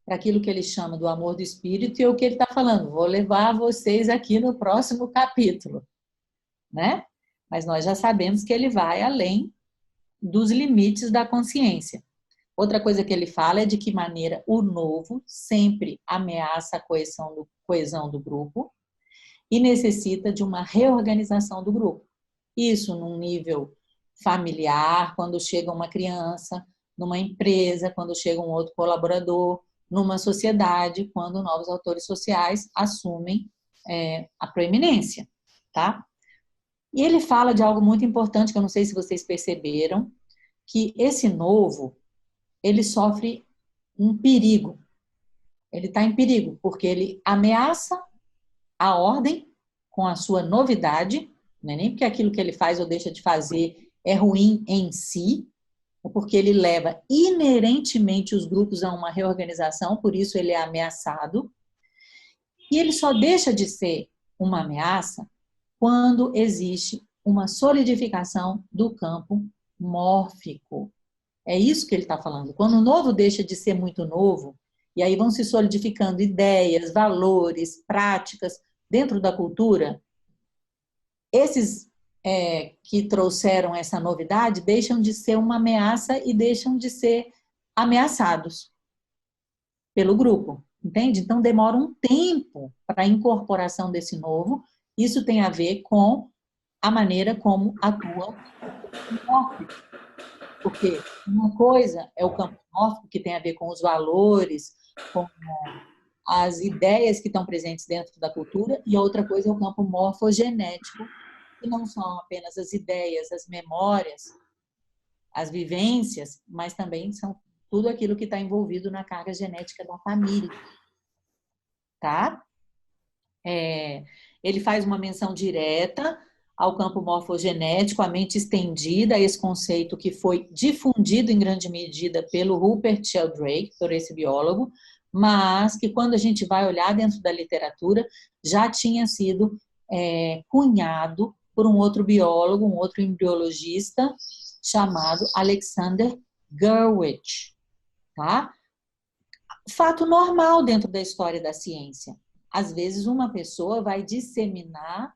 para aquilo que ele chama do amor do espírito, e é o que ele está falando, vou levar vocês aqui no próximo capítulo, né? Mas nós já sabemos que ele vai além dos limites da consciência. Outra coisa que ele fala é de que maneira o novo sempre ameaça a coesão do grupo e necessita de uma reorganização do grupo. Isso num nível familiar, quando chega uma criança, numa empresa, quando chega um outro colaborador, numa sociedade, quando novos autores sociais assumem a proeminência, tá? E ele fala de algo muito importante, que eu não sei se vocês perceberam, que esse novo, ele sofre um perigo. Ele está em perigo, porque ele ameaça a ordem com a sua novidade, não é nem porque aquilo que ele faz ou deixa de fazer é ruim em si, é porque ele leva inerentemente os grupos a uma reorganização, por isso ele é ameaçado. E ele só deixa de ser uma ameaça quando existe uma solidificação do campo mórfico. É isso que ele está falando. Quando o novo deixa de ser muito novo, e aí vão se solidificando ideias, valores, práticas dentro da cultura, esses que trouxeram essa novidade deixam de ser uma ameaça e deixam de ser ameaçados pelo grupo. entende? Então, demora um tempo para a incorporação desse novo. Isso tem a ver com a maneira como atua o mórfico. Porque uma coisa é o campo mórfico, que tem a ver com os valores, com as ideias que estão presentes dentro da cultura, e outra coisa é o campo morfogenético, que não são apenas as ideias, as memórias, as vivências, mas também são tudo aquilo que está envolvido na carga genética da família, tá? Ele faz uma menção direta ao campo morfogenético, a mente estendida, esse conceito que foi difundido em grande medida pelo Rupert Sheldrake, por esse biólogo, mas que quando a gente vai olhar dentro da literatura, já tinha sido cunhado por um outro biólogo, um outro embriologista, chamado Alexander Gurwitch, tá? Fato normal dentro da história da ciência. Às vezes uma pessoa vai disseminar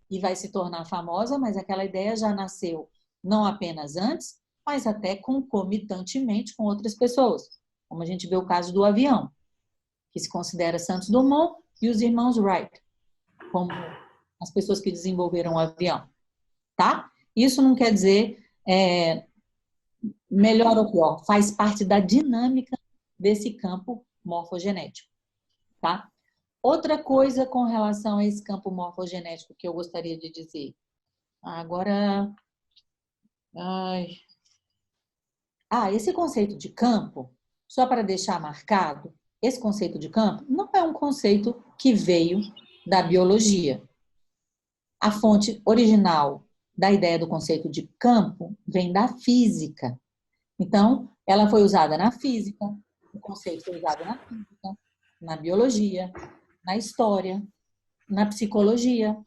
e vai se tornar famosa, mas aquela ideia já nasceu não apenas antes, mas até concomitantemente com outras pessoas. Como a gente vê o caso do avião, que se considera Santos Dumont e os irmãos Wright, como as pessoas que desenvolveram o avião, tá? Isso não quer dizer melhor ou pior, faz parte da dinâmica desse campo morfogenético, tá? Outra coisa com relação a esse campo morfogenético que eu gostaria de dizer. Agora, esse conceito de campo, só para deixar marcado, esse conceito de campo não é um conceito que veio da biologia. A fonte original da ideia do conceito de campo vem da física. Então, ela foi usada na física, o conceito foi usado na física, na biologia, na história, na psicologia,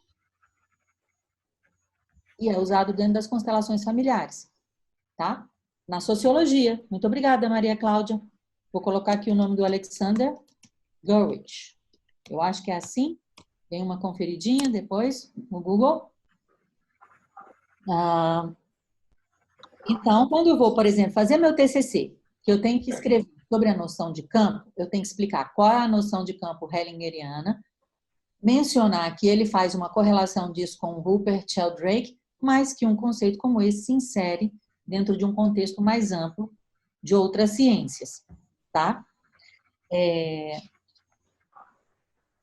e é usado dentro das constelações familiares, tá? Na sociologia. Muito obrigada, Maria Cláudia. Vou colocar aqui o nome do Alexander Gurwitch. Eu acho que é assim. Tem uma conferidinha depois no Google. Então, quando eu vou, por exemplo, fazer meu TCC, que eu tenho que escrever sobre a noção de campo, eu tenho que explicar qual é a noção de campo hellingeriana, mencionar que ele faz uma correlação disso com o Rupert Sheldrake, mas que um conceito como esse se insere dentro de um contexto mais amplo de outras ciências, tá?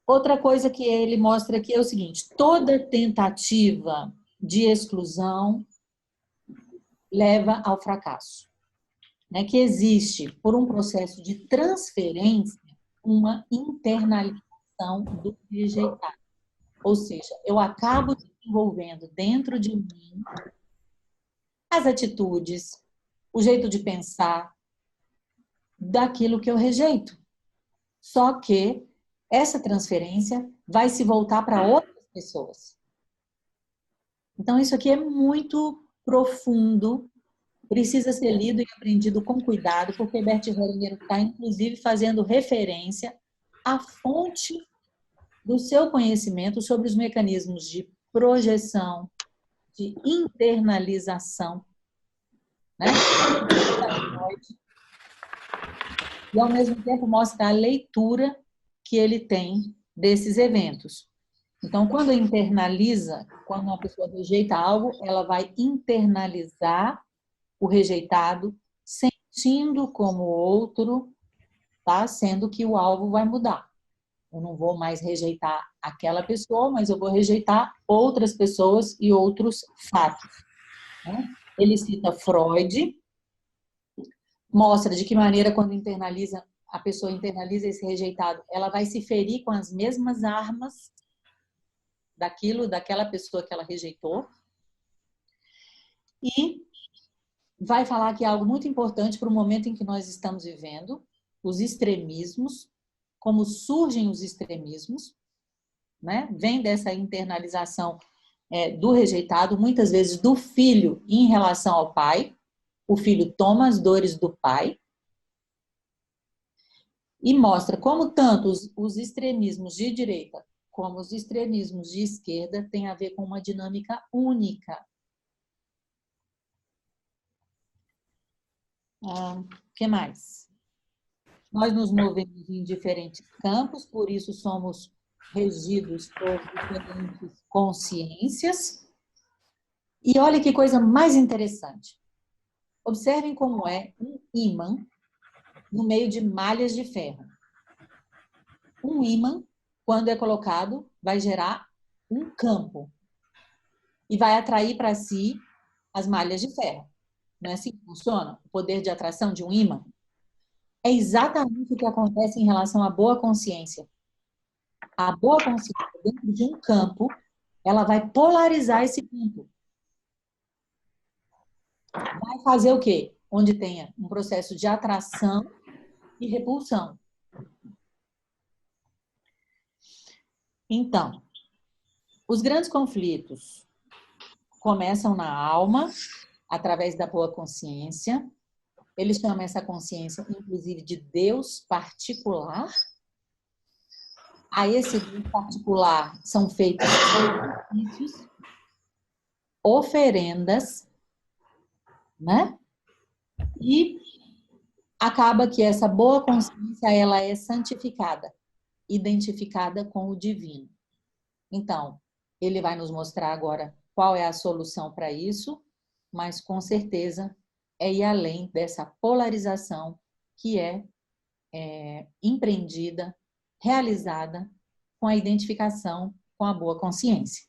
Outra coisa que ele mostra aqui é o seguinte: toda tentativa de exclusão leva ao fracasso, né? Que existe, por um processo de transferência, uma internalização do rejeitado. Ou seja, eu acabo desenvolvendo dentro de mim as atitudes, o jeito de pensar daquilo que eu rejeito. Só que essa transferência vai se voltar para outras pessoas. Então, isso aqui é muito profundo, precisa ser lido e aprendido com cuidado, porque Bert Hellinger está, inclusive, fazendo referência à fonte do seu conhecimento sobre os mecanismos de projeção, de internalização, né? E, ao mesmo tempo, mostra a leitura que ele tem desses eventos. Então, quando internaliza, quando uma pessoa rejeita algo, ela vai internalizar o rejeitado, sentindo como outro, tá? Sendo que o alvo vai mudar. Eu não vou mais rejeitar aquela pessoa, mas eu vou rejeitar outras pessoas e outros fatos, né? Ele cita Freud, mostra de que maneira, quando internaliza, a pessoa internaliza esse rejeitado, ela vai se ferir com as mesmas armas daquela pessoa que ela rejeitou. E vai falar que é algo muito importante para o momento em que nós estamos vivendo, os extremismos, como surgem os extremismos, né? Vem dessa internalização do rejeitado, muitas vezes do filho em relação ao pai. O filho toma as dores do pai e mostra como tanto os extremismos de direita como os extremismos de esquerda têm a ver com uma dinâmica única. O que mais? Nós nos movemos em diferentes campos, por isso somos regidos por diferentes consciências. E olha que coisa mais interessante. Observem como é um ímã no meio de malhas de ferro. Um ímã, quando é colocado, vai gerar um campo e vai atrair para si as malhas de ferro. Não é assim que funciona? O poder de atração de um ímã? É exatamente o que acontece em relação à boa consciência. A boa consciência, dentro de um campo, ela vai polarizar esse campo. Vai fazer o quê? Onde tenha um processo de atração e repulsão. Então, os grandes conflitos começam na alma, através da boa consciência. Eles chamam essa consciência, inclusive, de Deus particular. A esse Deus particular são feitos sacrifícios, oferendas, né? E acaba que essa boa consciência, ela é santificada, identificada com o divino. Então, ele vai nos mostrar agora qual é a solução para isso, mas com certeza é ir além dessa polarização que é empreendida, realizada com a identificação com a boa consciência.